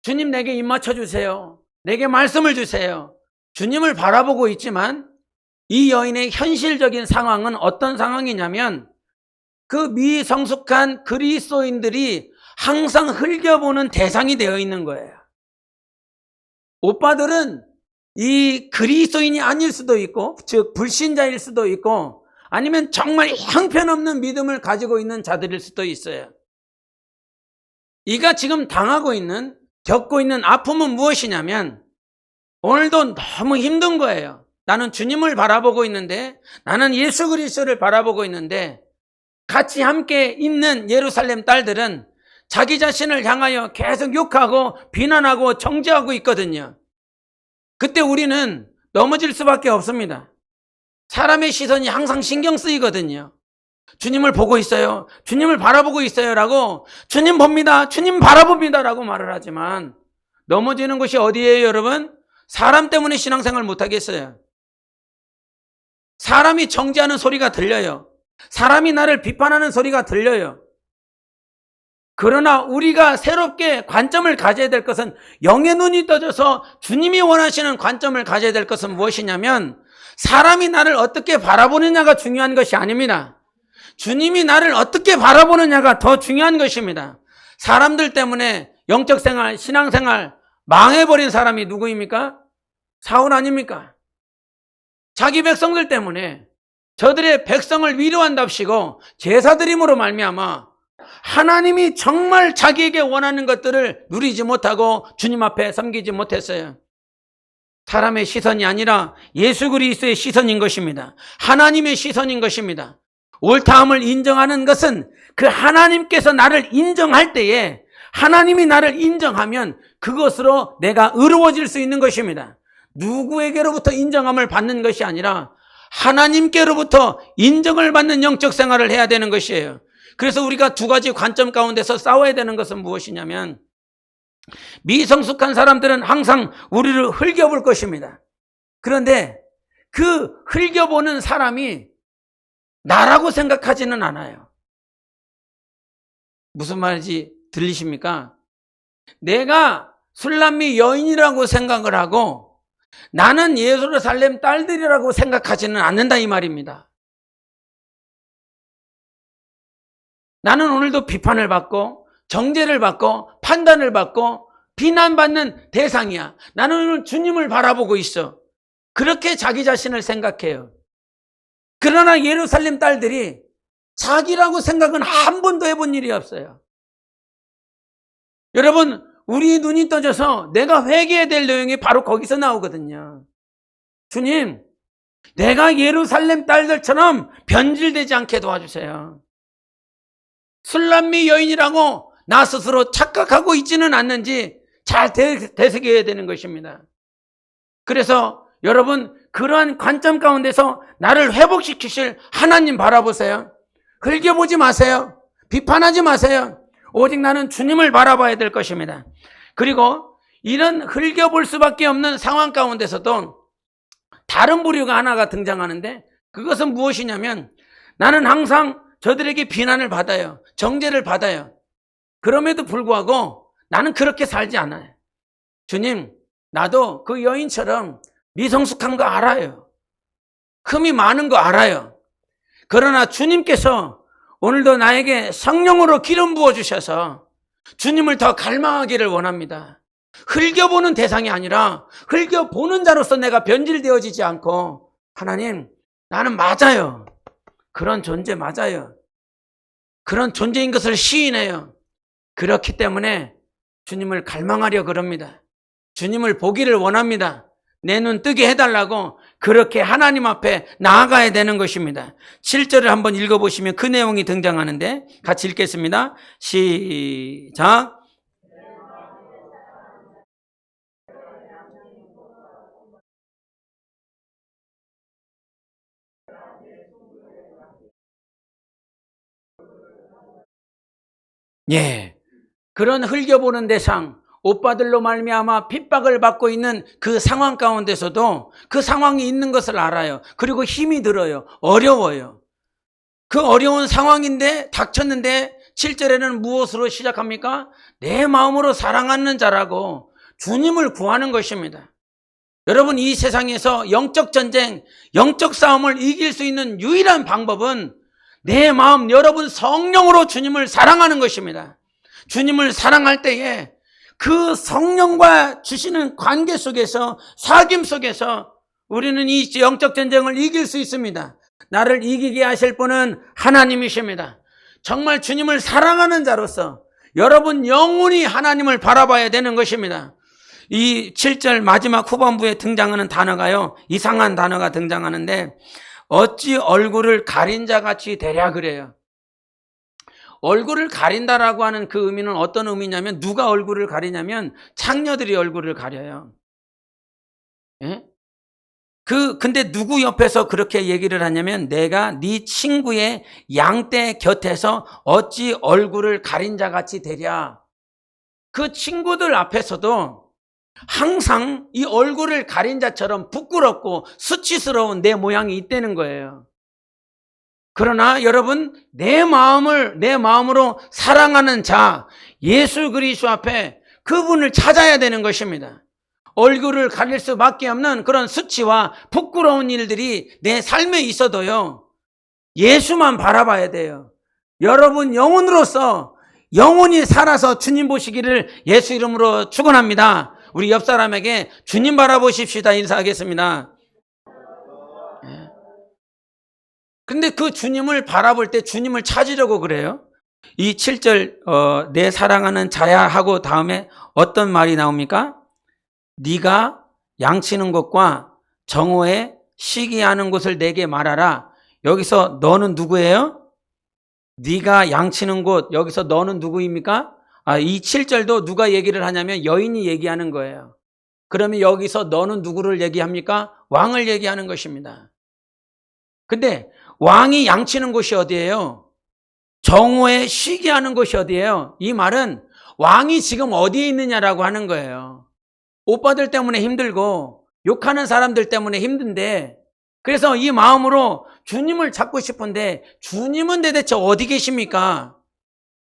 주님 내게 입 맞춰주세요. 내게 말씀을 주세요. 주님을 바라보고 있지만 이 여인의 현실적인 상황은 어떤 상황이냐면 그 미성숙한 그리스도인들이 항상 흘겨보는 대상이 되어 있는 거예요. 오빠들은 이 그리스도인이 아닐 수도 있고, 즉 불신자일 수도 있고, 아니면 정말 형편없는 믿음을 가지고 있는 자들일 수도 있어요. 이가 지금 당하고 있는, 겪고 있는 아픔은 무엇이냐면 오늘도 너무 힘든 거예요. 나는 주님을 바라보고 있는데, 나는 예수 그리스도를 바라보고 있는데, 같이 함께 있는 예루살렘 딸들은 자기 자신을 향하여 계속 욕하고 비난하고 정죄하고 있거든요. 그때 우리는 넘어질 수밖에 없습니다. 사람의 시선이 항상 신경 쓰이거든요. 주님을 보고 있어요. 주님을 바라보고 있어요. 라고 주님 봅니다. 주님 바라봅니다. 라고 말을 하지만 넘어지는 곳이 어디예요, 여러분? 사람 때문에 신앙생활 못하겠어요. 사람이 정죄하는 소리가 들려요. 사람이 나를 비판하는 소리가 들려요. 그러나 우리가 새롭게 관점을 가져야 될 것은, 영의 눈이 떠져서 주님이 원하시는 관점을 가져야 될 것은 무엇이냐면 사람이 나를 어떻게 바라보느냐가 중요한 것이 아닙니다. 주님이 나를 어떻게 바라보느냐가 더 중요한 것입니다. 사람들 때문에 영적 생활, 신앙생활 망해버린 사람이 누구입니까? 사울 아닙니까? 자기 백성들 때문에 저들의 백성을 위로한답시고 제사드림으로 말미암아 하나님이 정말 자기에게 원하는 것들을 누리지 못하고 주님 앞에 섬기지 못했어요. 사람의 시선이 아니라 예수 그리스도의 시선인 것입니다. 하나님의 시선인 것입니다. 옳다함을 인정하는 것은 그 하나님께서 나를 인정할 때에, 하나님이 나를 인정하면 그것으로 내가 의로워질 수 있는 것입니다. 누구에게로부터 인정함을 받는 것이 아니라 하나님께로부터 인정을 받는 영적 생활을 해야 되는 것이에요. 그래서 우리가 두 가지 관점 가운데서 싸워야 되는 것은 무엇이냐면, 미성숙한 사람들은 항상 우리를 흘겨볼 것입니다. 그런데 그 흘겨보는 사람이 나라고 생각하지는 않아요. 무슨 말인지 들리십니까? 내가 술람미 여인이라고 생각을 하고 나는 예루살렘 딸들이라고 생각하지는 않는다, 이 말입니다. 나는 오늘도 비판을 받고 정죄를 받고 판단을 받고 비난받는 대상이야. 나는 오늘 주님을 바라보고 있어. 그렇게 자기 자신을 생각해요. 그러나 예루살렘 딸들이 자기라고 생각은 한 번도 해본 일이 없어요. 여러분, 우리 눈이 떠져서 내가 회개해야 될 내용이 바로 거기서 나오거든요. 주님, 내가 예루살렘 딸들처럼 변질되지 않게 도와주세요. 술람미 여인이라고 나 스스로 착각하고 있지는 않는지 잘 되새겨야 되는 것입니다. 그래서 여러분, 그러한 관점 가운데서 나를 회복시키실 하나님 바라보세요. 흘겨보지 마세요. 비판하지 마세요. 오직 나는 주님을 바라봐야 될 것입니다. 그리고 이런 흘겨볼 수밖에 없는 상황 가운데서도 다른 부류가 하나가 등장하는데, 그것은 무엇이냐면 나는 항상 저들에게 비난을 받아요. 정죄를 받아요. 그럼에도 불구하고 나는 그렇게 살지 않아요. 주님, 나도 그 여인처럼 미성숙한 거 알아요. 흠이 많은 거 알아요. 그러나 주님께서 오늘도 나에게 성령으로 기름 부어주셔서 주님을 더 갈망하기를 원합니다. 흘겨보는 대상이 아니라 흘겨보는 자로서 내가 변질되어지지 않고, 하나님, 나는 맞아요. 그런 존재 맞아요. 그런 존재인 것을 시인해요. 그렇기 때문에 주님을 갈망하려 그럽니다. 주님을 보기를 원합니다. 내 눈 뜨게 해달라고 그렇게 하나님 앞에 나아가야 되는 것입니다. 7절을 한번 읽어보시면 그 내용이 등장하는데 같이 읽겠습니다. 시작. 예. 그런 흘겨보는 대상, 오빠들로 말미암아 핍박을 받고 있는 그 상황 가운데서도 그 상황이 있는 것을 알아요. 그리고 힘이 들어요. 어려워요. 그 어려운 상황인데 닥쳤는데 7절에는 무엇으로 시작합니까? 내 마음으로 사랑하는 자라고 주님을 구하는 것입니다. 여러분, 이 세상에서 영적 전쟁, 영적 싸움을 이길 수 있는 유일한 방법은 내 마음, 여러분 성령으로 주님을 사랑하는 것입니다. 주님을 사랑할 때에 그 성령과 주시는 관계 속에서, 사귐 속에서 우리는 이 영적 전쟁을 이길 수 있습니다. 나를 이기게 하실 분은 하나님이십니다. 정말 주님을 사랑하는 자로서 여러분 영원히 하나님을 바라봐야 되는 것입니다. 이 7절 마지막 후반부에 등장하는 단어가요, 이상한 단어가 등장하는데 어찌 얼굴을 가린 자같이 되랴 그래요. 얼굴을 가린다라고 하는 그 의미는 어떤 의미냐면, 누가 얼굴을 가리냐면 창녀들이 얼굴을 가려요. 예? 근데 누구 옆에서 그렇게 얘기를 하냐면, 내가 네 친구의 양떼 곁에서 어찌 얼굴을 가린 자같이 되랴. 그 친구들 앞에서도 항상 이 얼굴을 가린 자처럼 부끄럽고 수치스러운 내 모양이 있다는 거예요. 그러나 여러분, 내 마음으로 사랑하는 자, 예수 그리스도 앞에 그분을 찾아야 되는 것입니다. 얼굴을 가릴 수밖에 없는 그런 수치와 부끄러운 일들이 내 삶에 있어도요, 예수만 바라봐야 돼요. 여러분 영혼으로서 영혼이 살아서 주님 보시기를 예수 이름으로 축원합니다. 우리 옆 사람에게 주님 바라보십시다 인사하겠습니다. 근데 그 주님을 바라볼 때 주님을 찾으려고 그래요. 이 7절 내 사랑하는 자야 하고 다음에 어떤 말이 나옵니까? 네가 양치는 곳과 정오에 시기하는 곳을 내게 말하라. 여기서 너는 누구예요? 네가 양치는 곳, 여기서 너는 누구입니까? 이 7절도 누가 얘기를 하냐면 여인이 얘기하는 거예요. 그러면 여기서 너는 누구를 얘기합니까? 왕을 얘기하는 것입니다. 근데 왕이 양치는 곳이 어디예요? 정오에 쉬게 하는 곳이 어디예요? 이 말은 왕이 지금 어디에 있느냐라고 하는 거예요. 오빠들 때문에 힘들고 욕하는 사람들 때문에 힘든데, 그래서 이 마음으로 주님을 찾고 싶은데 주님은 대체 어디 계십니까?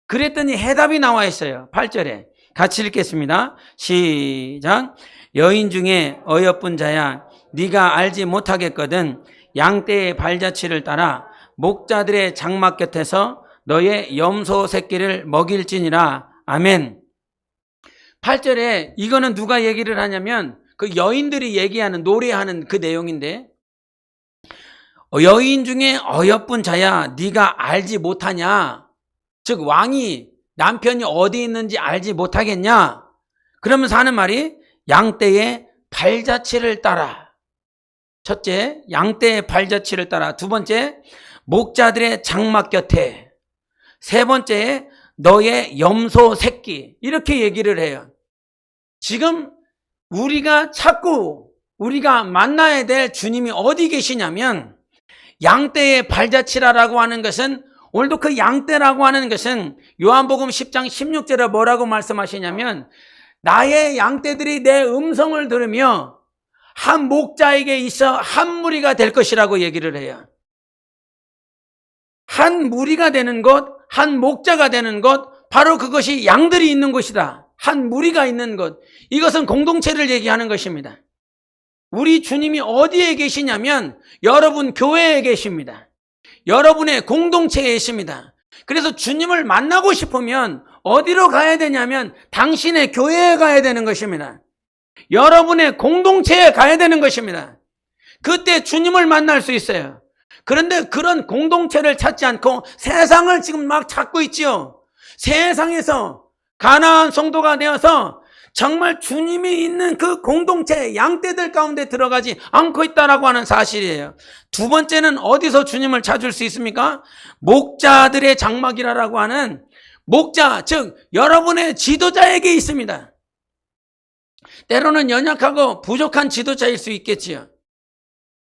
그랬더니 해답이 나와 있어요. 8절에 같이 읽겠습니다. 시작. 여인 중에 어여쁜 자야, 네가 알지 못하겠거든 양떼의 발자취를 따라 목자들의 장막 곁에서 너의 염소 새끼를 먹일지니라. 아멘. 8절에 이거는 누가 얘기를 하냐면 그 여인들이 얘기하는, 노래하는 그 내용인데, 여인 중에 어여쁜 자야, 네가 알지 못하냐? 즉 왕이, 남편이 어디 있는지 알지 못하겠냐? 그러면서 하는 말이 양떼의 발자취를 따라. 첫째, 양떼의 발자취를 따라. 두 번째, 목자들의 장막 곁에. 세 번째, 너의 염소 새끼. 이렇게 얘기를 해요. 지금 우리가 찾고 우리가 만나야 될 주님이 어디 계시냐면, 양떼의 발자취라라고 하는 것은, 오늘도 그 양떼라고 하는 것은 요한복음 10장 16절에 뭐라고 말씀하시냐면, 나의 양떼들이 내 음성을 들으며 한 목자에게 있어 한 무리가 될 것이라고 얘기를 해요. 한 무리가 되는 것, 한 목자가 되는 것, 바로 그것이 양들이 있는 곳이다. 한 무리가 있는 것. 이것은 공동체를 얘기하는 것입니다. 우리 주님이 어디에 계시냐면 여러분 교회에 계십니다. 여러분의 공동체에 계십니다. 그래서 주님을 만나고 싶으면 어디로 가야 되냐면 당신의 교회에 가야 되는 것입니다. 여러분의 공동체에 가야 되는 것입니다. 그때 주님을 만날 수 있어요. 그런데 그런 공동체를 찾지 않고 세상을 지금 막 찾고 있지요. 세상에서 가나안 성도가 되어서 정말 주님이 있는 그 공동체, 양떼들 가운데 들어가지 않고 있다라고 하는 사실이에요. 두 번째는 어디서 주님을 찾을 수 있습니까? 목자들의 장막이라고 하는 목자, 즉 여러분의 지도자에게 있습니다. 때로는 연약하고 부족한 지도자일 수 있겠지요.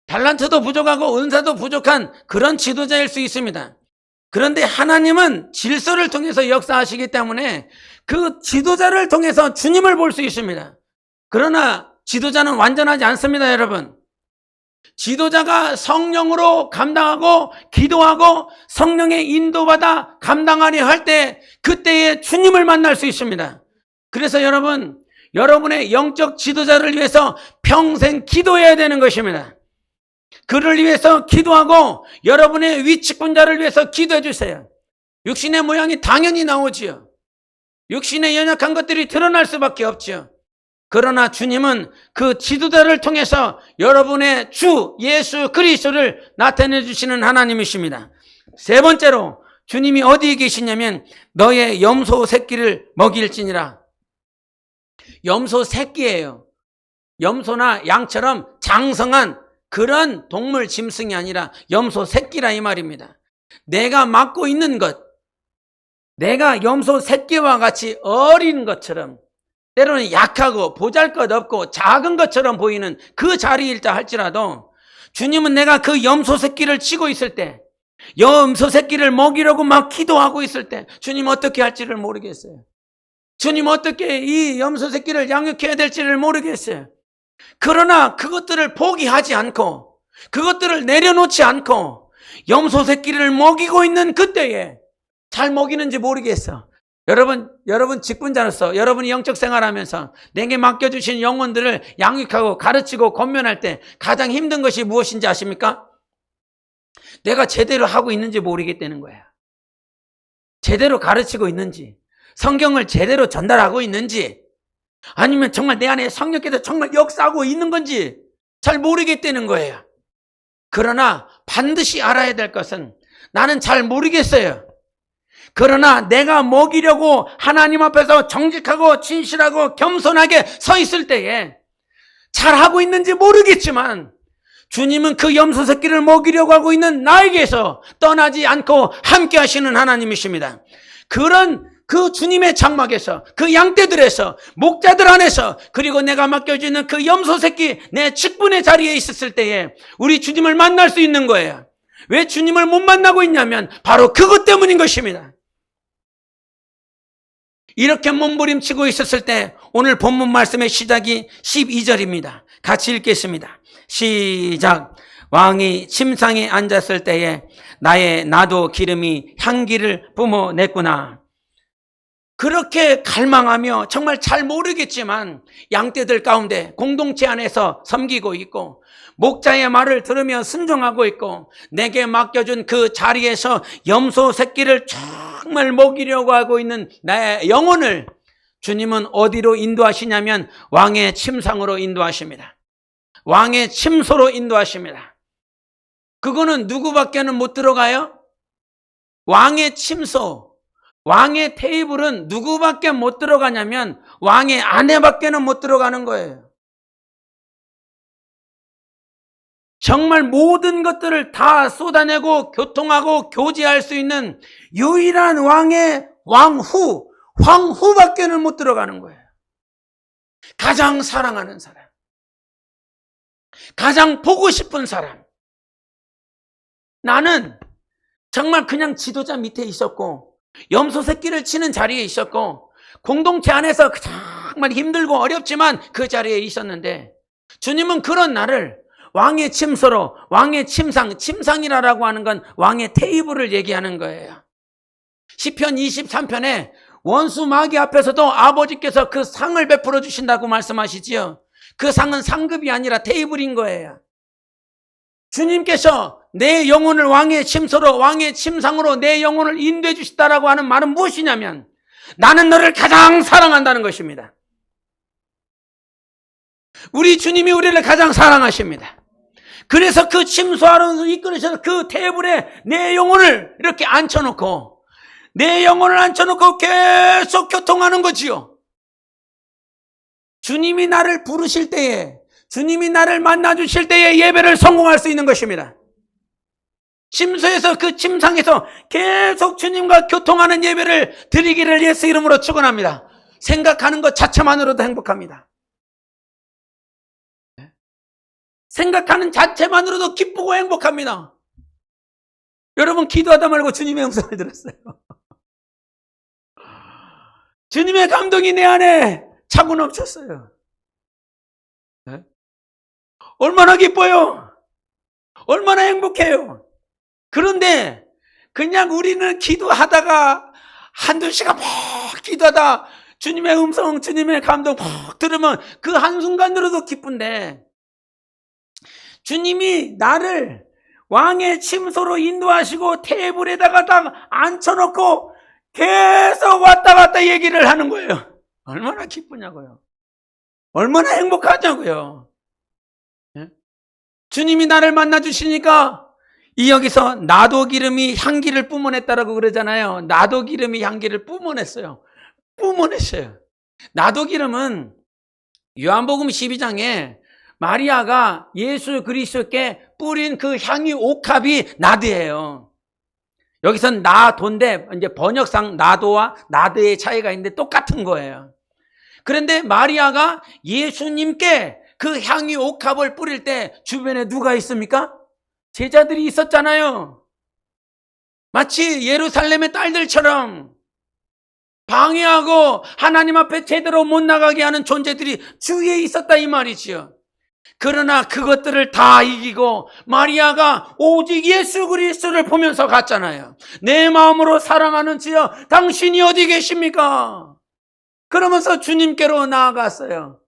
달란트도 부족하고 은사도 부족한 그런 지도자일 수 있습니다. 그런데 하나님은 질서를 통해서 역사하시기 때문에 그 지도자를 통해서 주님을 볼 수 있습니다. 그러나 지도자는 완전하지 않습니다, 여러분. 지도자가 성령으로 감당하고 기도하고 성령의 인도받아 감당하려 할 때 그때에 주님을 만날 수 있습니다. 그래서 여러분, 여러분의 영적 지도자를 위해서 평생 기도해야 되는 것입니다. 그를 위해서 기도하고 여러분의 위치군자를 위해서 기도해 주세요. 육신의 모양이 당연히 나오지요. 육신의 연약한 것들이 드러날 수밖에 없지요. 그러나 주님은 그 지도자를 통해서 여러분의 주 예수 그리스도를 나타내 주시는 하나님이십니다. 세 번째로 주님이 어디에 계시냐면 너의 염소 새끼를 먹일지니라. 염소 새끼예요. 염소나 양처럼 장성한 그런 동물 짐승이 아니라 염소 새끼라 이 말입니다. 내가 맡고 있는 것, 내가 염소 새끼와 같이 어린 것처럼 때로는 약하고 보잘것없고 작은 것처럼 보이는 그 자리일다 할지라도 주님은 내가 그 염소 새끼를 치고 있을 때, 염소 새끼를 먹이려고 막 기도하고 있을 때 주님 어떻게 할지를 모르겠어요. 주님 어떻게 이 염소 새끼를 양육해야 될지를 모르겠어요. 그러나 그것들을 포기하지 않고 그것들을 내려놓지 않고 염소 새끼를 먹이고 있는 그때에 잘 먹이는지 모르겠어. 여러분 직분자로서 여러분이 영적 생활하면서 내게 맡겨주신 영혼들을 양육하고 가르치고 권면할 때 가장 힘든 것이 무엇인지 아십니까? 내가 제대로 하고 있는지 모르겠다는 거야. 제대로 가르치고 있는지, 성경을 제대로 전달하고 있는지, 아니면 정말 내 안에 성령께서 정말 역사하고 있는 건지 잘 모르겠다는 거예요. 그러나 반드시 알아야 될 것은 나는 잘 모르겠어요. 그러나 내가 먹이려고 하나님 앞에서 정직하고 진실하고 겸손하게 서 있을 때에 잘하고 있는지 모르겠지만 주님은 그 염소 새끼를 먹이려고 하고 있는 나에게서 떠나지 않고 함께 하시는 하나님이십니다. 그런 그 주님의 장막에서, 그 양떼들에서, 목자들 안에서, 그리고 내가 맡겨지는 그 염소 새끼 내 직분의 자리에 있었을 때에 우리 주님을 만날 수 있는 거예요. 왜 주님을 못 만나고 있냐면 바로 그것 때문인 것입니다. 이렇게 몸부림치고 있었을 때 오늘 본문 말씀의 시작이 12절입니다. 같이 읽겠습니다. 시작. 왕이 침상에 앉았을 때에 나의 나도 기름이 향기를 뿜어냈구나. 그렇게 갈망하며 정말 잘 모르겠지만 양떼들 가운데 공동체 안에서 섬기고 있고 목자의 말을 들으며 순종하고 있고 내게 맡겨준 그 자리에서 염소 새끼를 정말 먹이려고 하고 있는 나의 영혼을 주님은 어디로 인도하시냐면 왕의 침상으로 인도하십니다. 왕의 침소로 인도하십니다. 그거는 누구밖에는 못 들어가요? 왕의 침소, 왕의 테이블은 누구밖에 못 들어가냐면 왕의 아내밖에는 못 들어가는 거예요. 정말 모든 것들을 다 쏟아내고 교통하고 교제할 수 있는 유일한 왕의 황후밖에는 못 들어가는 거예요. 가장 사랑하는 사람, 가장 보고 싶은 사람. 나는 정말 그냥 지도자 밑에 있었고 염소 새끼를 치는 자리에 있었고 공동체 안에서 정말 힘들고 어렵지만 그 자리에 있었는데 주님은 그런 나를 왕의 침소로, 왕의 침상이라고 하는 건 왕의 테이블을 얘기하는 거예요. 시편 23편에 원수 마귀 앞에서도 아버지께서 그 상을 베풀어 주신다고 말씀하시지요. 그 상은 상급이 아니라 테이블인 거예요. 주님께서 내 영혼을 왕의 침소로, 왕의 침상으로 내 영혼을 인도해 주시다라고 하는 말은 무엇이냐면 나는 너를 가장 사랑한다는 것입니다. 우리 주님이 우리를 가장 사랑하십니다. 그래서 그 침소 안으로 이끌으셔서 그 테이블에 내 영혼을 이렇게 앉혀놓고 내 영혼을 앉혀놓고 계속 교통하는 거지요. 주님이 나를 부르실 때에, 주님이 나를 만나주실 때에 예배를 성공할 수 있는 것입니다. 침소에서 그 침상에서 계속 주님과 교통하는 예배를 드리기를 예수 이름으로 축원합니다. 생각하는 것 자체만으로도 행복합니다. 생각하는 자체만으로도 기쁘고 행복합니다. 여러분 기도하다 말고 주님의 음성을 들었어요. 주님의 감동이 내 안에 차고 넘쳤어요. 네? 얼마나 기뻐요. 얼마나 행복해요. 그런데 그냥 우리는 기도하다가 한두 시간 막 기도하다 주님의 음성, 주님의 감동 막 들으면 그 한순간으로도 기쁜데, 주님이 나를 왕의 침소로 인도하시고 테이블에다가 딱 앉혀놓고 계속 왔다 갔다 얘기를 하는 거예요. 얼마나 기쁘냐고요. 얼마나 행복하냐고요. 예? 주님이 나를 만나주시니까 이 여기서 나도 기름이 향기를 뿜어냈다라고 그러잖아요. 나도 기름이 향기를 뿜어냈어요. 뿜어냈어요. 나도 기름은 요한복음 12장에 마리아가 예수 그리스도께 뿌린 그 향유 옥합이 나드예요. 여기선 나도인데 이제 번역상 나도와 나드의 차이가 있는데 똑같은 거예요. 그런데 마리아가 예수님께 그 향유 옥합을 뿌릴 때 주변에 누가 있습니까? 제자들이 있었잖아요. 마치 예루살렘의 딸들처럼 방해하고 하나님 앞에 제대로 못 나가게 하는 존재들이 주위에 있었다 이 말이지요. 그러나 그것들을 다 이기고 마리아가 오직 예수 그리스도를 보면서 갔잖아요. 내 마음으로 사랑하는 주여 당신이 어디 계십니까? 그러면서 주님께로 나아갔어요.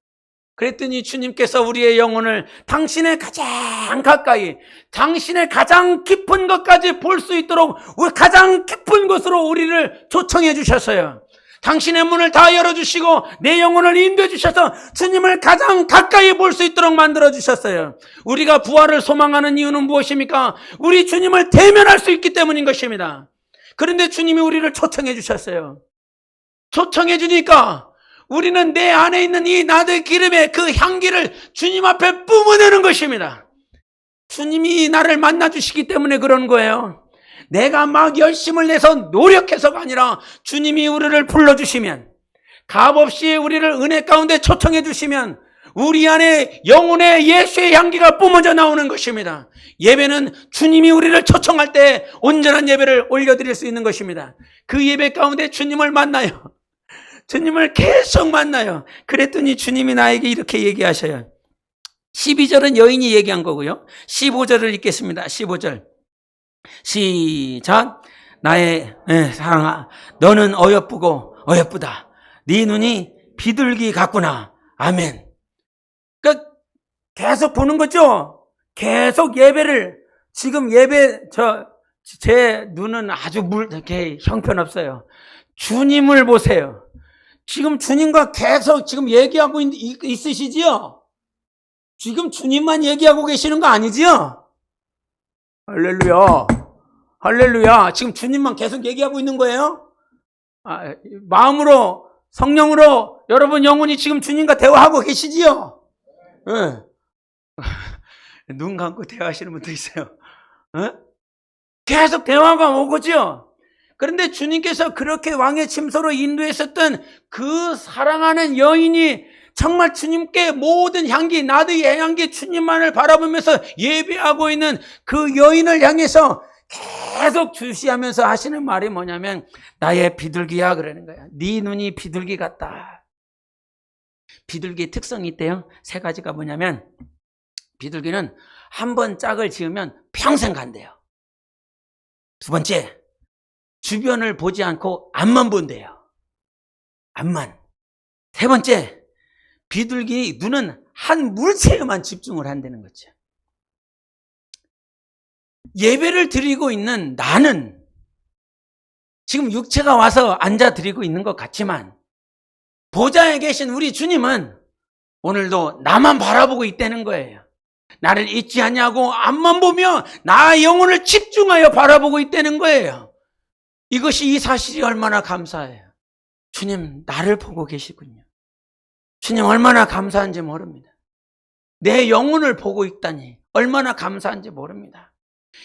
그랬더니 주님께서 우리의 영혼을 당신의 가장 가까이, 당신의 가장 깊은 것까지 볼 수 있도록 가장 깊은 곳으로 우리를 초청해 주셨어요. 당신의 문을 다 열어주시고 내 영혼을 인도해 주셔서 주님을 가장 가까이 볼 수 있도록 만들어 주셨어요. 우리가 부활을 소망하는 이유는 무엇입니까? 우리 주님을 대면할 수 있기 때문인 것입니다. 그런데 주님이 우리를 초청해 주셨어요. 초청해 주니까 우리는 내 안에 있는 이 나드 기름의 그 향기를 주님 앞에 뿜어내는 것입니다. 주님이 나를 만나주시기 때문에 그런 거예요. 내가 막 열심을 내서 노력해서가 아니라 주님이 우리를 불러주시면, 값없이 우리를 은혜 가운데 초청해 주시면 우리 안에 영혼의 예수의 향기가 뿜어져 나오는 것입니다. 예배는 주님이 우리를 초청할 때 온전한 예배를 올려드릴 수 있는 것입니다. 그 예배 가운데 주님을 만나요. 주님을 계속 만나요. 그랬더니 주님이 나에게 이렇게 얘기하셔요. 12절은 여인이 얘기한 거고요. 15절을 읽겠습니다. 15절. 시작. 나의 사랑아, 너는 어여쁘고 어여쁘다. 네 눈이 비둘기 같구나. 아멘. 그러니까 계속 보는 거죠. 계속 예배를, 지금 예배, 제 눈은 아주 이렇게 형편없어요. 주님을 보세요. 지금 주님과 계속 지금 얘기하고 있으시지요? 지금 주님만 얘기하고 계시는 거 아니지요? 할렐루야. 할렐루야. 지금 주님만 계속 얘기하고 있는 거예요? 마음으로, 성령으로 여러분 영혼이 지금 주님과 대화하고 계시지요? 네. 눈 감고 대화하시는 분도 있어요. 네? 계속 대화가 오고죠? 그런데 주님께서 그렇게 왕의 침소로 인도했었던 그 사랑하는 여인이 정말 주님께 모든 향기, 나드의 향기, 주님만을 바라보면서 예배하고 있는 그 여인을 향해서 계속 주시하면서 하시는 말이 뭐냐면 나의 비둘기야 그러는 거야. 네 눈이 비둘기 같다. 비둘기의 특성이 있대요. 세 가지가 뭐냐면 비둘기는 한 번 짝을 지으면 평생 간대요. 두 번째, 주변을 보지 않고 앞만 본대요. 앞만. 세 번째, 비둘기 눈은 한 물체에만 집중을 한다는 거죠. 예배를 드리고 있는 나는 지금 육체가 와서 앉아 드리고 있는 것 같지만 보좌에 계신 우리 주님은 오늘도 나만 바라보고 있다는 거예요. 나를 잊지 않냐고 앞만 보며 나의 영혼을 집중하여 바라보고 있다는 거예요. 이것이 이 사실이 얼마나 감사해요. 주님 나를 보고 계시군요. 주님 얼마나 감사한지 모릅니다. 내 영혼을 보고 있다니 얼마나 감사한지 모릅니다.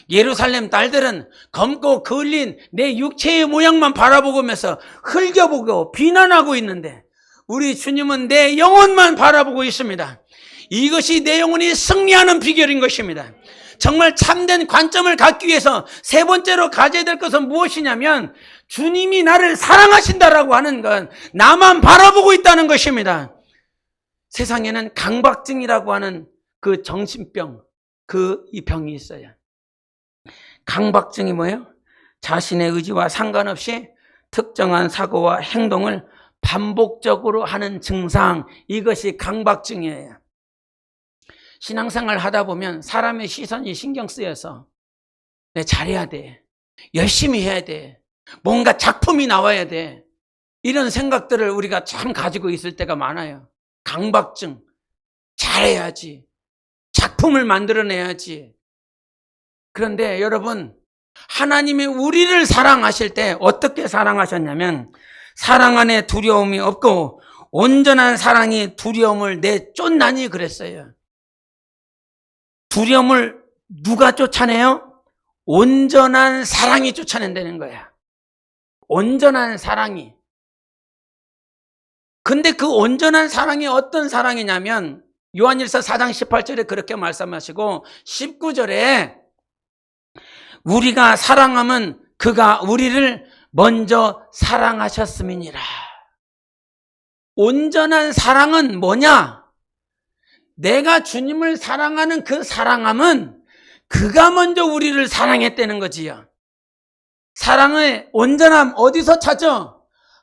예루살렘 딸들은 검고 그을린 내 육체의 모양만 바라보면서 흘겨보고 비난하고 있는데 우리 주님은 내 영혼만 바라보고 있습니다. 이것이 내 영혼이 승리하는 비결인 것입니다. 정말 참된 관점을 갖기 위해서 세 번째로 가져야 될 것은 무엇이냐면 주님이 나를 사랑하신다라고 하는 건 나만 바라보고 있다는 것입니다. 세상에는 강박증이라고 하는 그 정신병, 이 병이 있어요. 강박증이 뭐예요? 자신의 의지와 상관없이 특정한 사고와 행동을 반복적으로 하는 증상, 이것이 강박증이에요. 신앙생활 하다 보면 사람의 시선이 신경 쓰여서 내 잘해야 돼, 열심히 해야 돼, 뭔가 작품이 나와야 돼, 이런 생각들을 우리가 참 가지고 있을 때가 많아요. 강박증, 잘해야지, 작품을 만들어내야지. 그런데 여러분, 하나님이 우리를 사랑하실 때 어떻게 사랑하셨냐면 사랑 안에 두려움이 없고 온전한 사랑이 두려움을 내쫓나니 그랬어요. 두려움을 누가 쫓아내요? 온전한 사랑이 쫓아낸다는 거야. 온전한 사랑이. 근데 그 온전한 사랑이 어떤 사랑이냐면 요한일서 4장 18절에 그렇게 말씀하시고 19절에 우리가 사랑하면 그가 우리를 먼저 사랑하셨음이니라. 온전한 사랑은 뭐냐? 내가 주님을 사랑하는 그 사랑함은 그가 먼저 우리를 사랑했다는 거지요. 사랑의 온전함 어디서 찾아?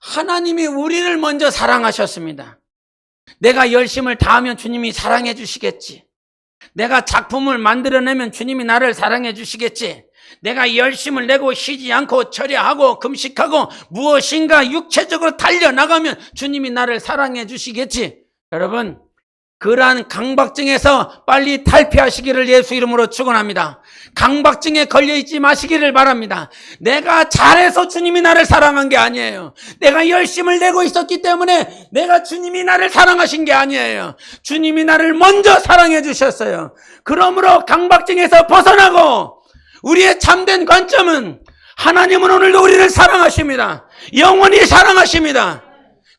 하나님이 우리를 먼저 사랑하셨습니다. 내가 열심을 다하면 주님이 사랑해 주시겠지. 내가 작품을 만들어내면 주님이 나를 사랑해 주시겠지. 내가 열심을 내고 쉬지 않고 철야하고 금식하고 무엇인가 육체적으로 달려나가면 주님이 나를 사랑해 주시겠지. 여러분, 그러한 강박증에서 빨리 탈피하시기를 예수 이름으로 축원합니다. 강박증에 걸려있지 마시기를 바랍니다. 내가 잘해서 주님이 나를 사랑한 게 아니에요. 내가 열심을 내고 있었기 때문에 내가 주님이 나를 사랑하신 게 아니에요. 주님이 나를 먼저 사랑해 주셨어요. 그러므로 강박증에서 벗어나고 우리의 참된 관점은 하나님은 오늘도 우리를 사랑하십니다. 영원히 사랑하십니다.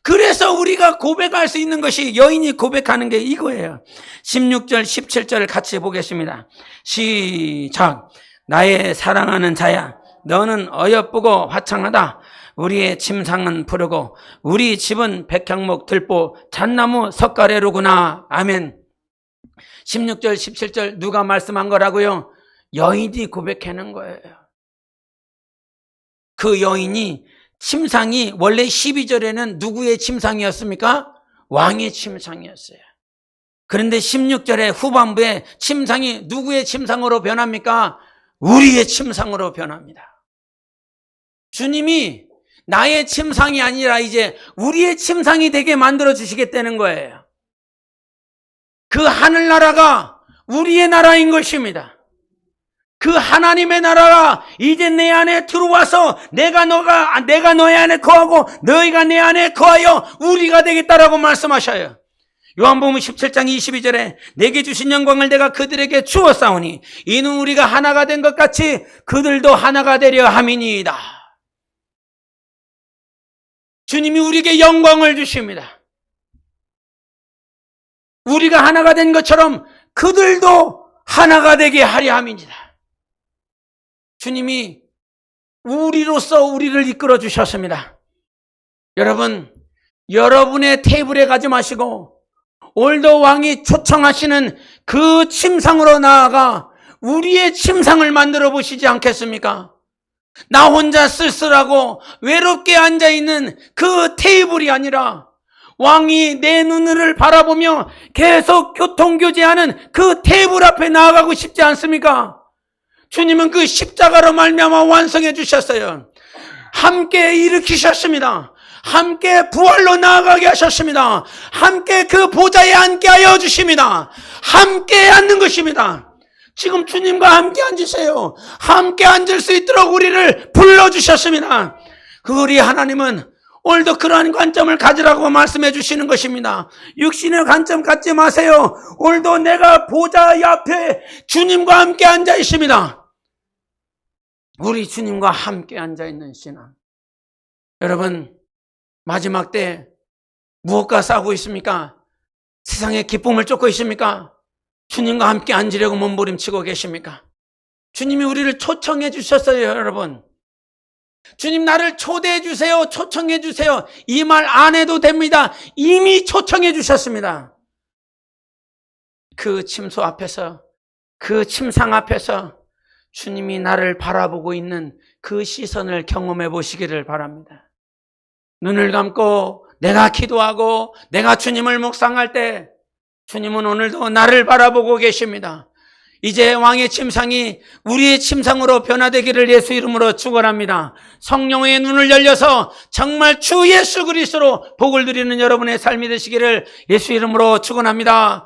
그래서 우리가 고백할 수 있는 것이 여인이 고백하는 게 이거예요. 16절 17절 같이 보겠습니다. 시작. 나의 사랑하는 자야, 너는 어여쁘고 화창하다. 우리의 침상은 푸르고 우리 집은 백향목 들보 잣나무 석가래로구나. 아멘. 16절 17절 누가 말씀한 거라고요? 여인이 고백하는 거예요. 그 여인이 침상이 원래 12절에는 누구의 침상이었습니까? 왕의 침상이었어요. 그런데 16절의 후반부에 침상이 누구의 침상으로 변합니까? 우리의 침상으로 변합니다. 주님이 나의 침상이 아니라 이제 우리의 침상이 되게 만들어 주시겠다는 거예요. 그 하늘나라가 우리의 나라인 것입니다. 그 하나님의 나라가 이제 내 안에 들어와서 내가 너의 안에 거하고 너희가 내 안에 거하여 우리가 되겠다라고 말씀하셔요. 요한복음 17장 22절에 내게 주신 영광을 내가 그들에게 주었사오니 이는 우리가 하나가 된 것 같이 그들도 하나가 되려 함이니이다. 주님이 우리에게 영광을 주십니다. 우리가 하나가 된 것처럼 그들도 하나가 되게 하려 함이니이다. 주님이 우리로서 우리를 이끌어 주셨습니다. 여러분, 여러분의 테이블에 가지 마시고 오늘도 왕이 초청하시는 그 침상으로 나아가 우리의 침상을 만들어 보시지 않겠습니까? 나 혼자 쓸쓸하고 외롭게 앉아있는 그 테이블이 아니라 왕이 내 눈을 바라보며 계속 교통교제하는 그 테이블 앞에 나아가고 싶지 않습니까? 주님은 그 십자가로 말미암아 완성해 주셨어요. 함께 일으키셨습니다. 함께 부활로 나아가게 하셨습니다. 함께 그 보좌에 앉게 하여 주십니다. 함께 앉는 것입니다. 지금 주님과 함께 앉으세요. 함께 앉을 수 있도록 우리를 불러주셨습니다. 그 우리 하나님은 오늘도 그러한 관점을 가지라고 말씀해 주시는 것입니다. 육신의 관점 갖지 마세요. 오늘도 내가 보좌 앞에 주님과 함께 앉아 있습니다. 우리 주님과 함께 앉아있는 신앙. 여러분, 마지막 때 무엇과 싸우고 있습니까? 세상의 기쁨을 쫓고 있습니까? 주님과 함께 앉으려고 몸부림치고 계십니까? 주님이 우리를 초청해 주셨어요, 여러분. 주님 나를 초대해 주세요. 초청해 주세요. 이 말 안 해도 됩니다. 이미 초청해 주셨습니다. 그 침소 앞에서, 그 침상 앞에서 주님이 나를 바라보고 있는 그 시선을 경험해 보시기를 바랍니다. 눈을 감고 내가 기도하고 내가 주님을 묵상할 때 주님은 오늘도 나를 바라보고 계십니다. 이제 왕의 침상이 우리의 침상으로 변화되기를 예수 이름으로 축원합니다. 성령의 눈을 열려서 정말 주 예수 그리스도로 복을 누리는 여러분의 삶이 되시기를 예수 이름으로 축원합니다.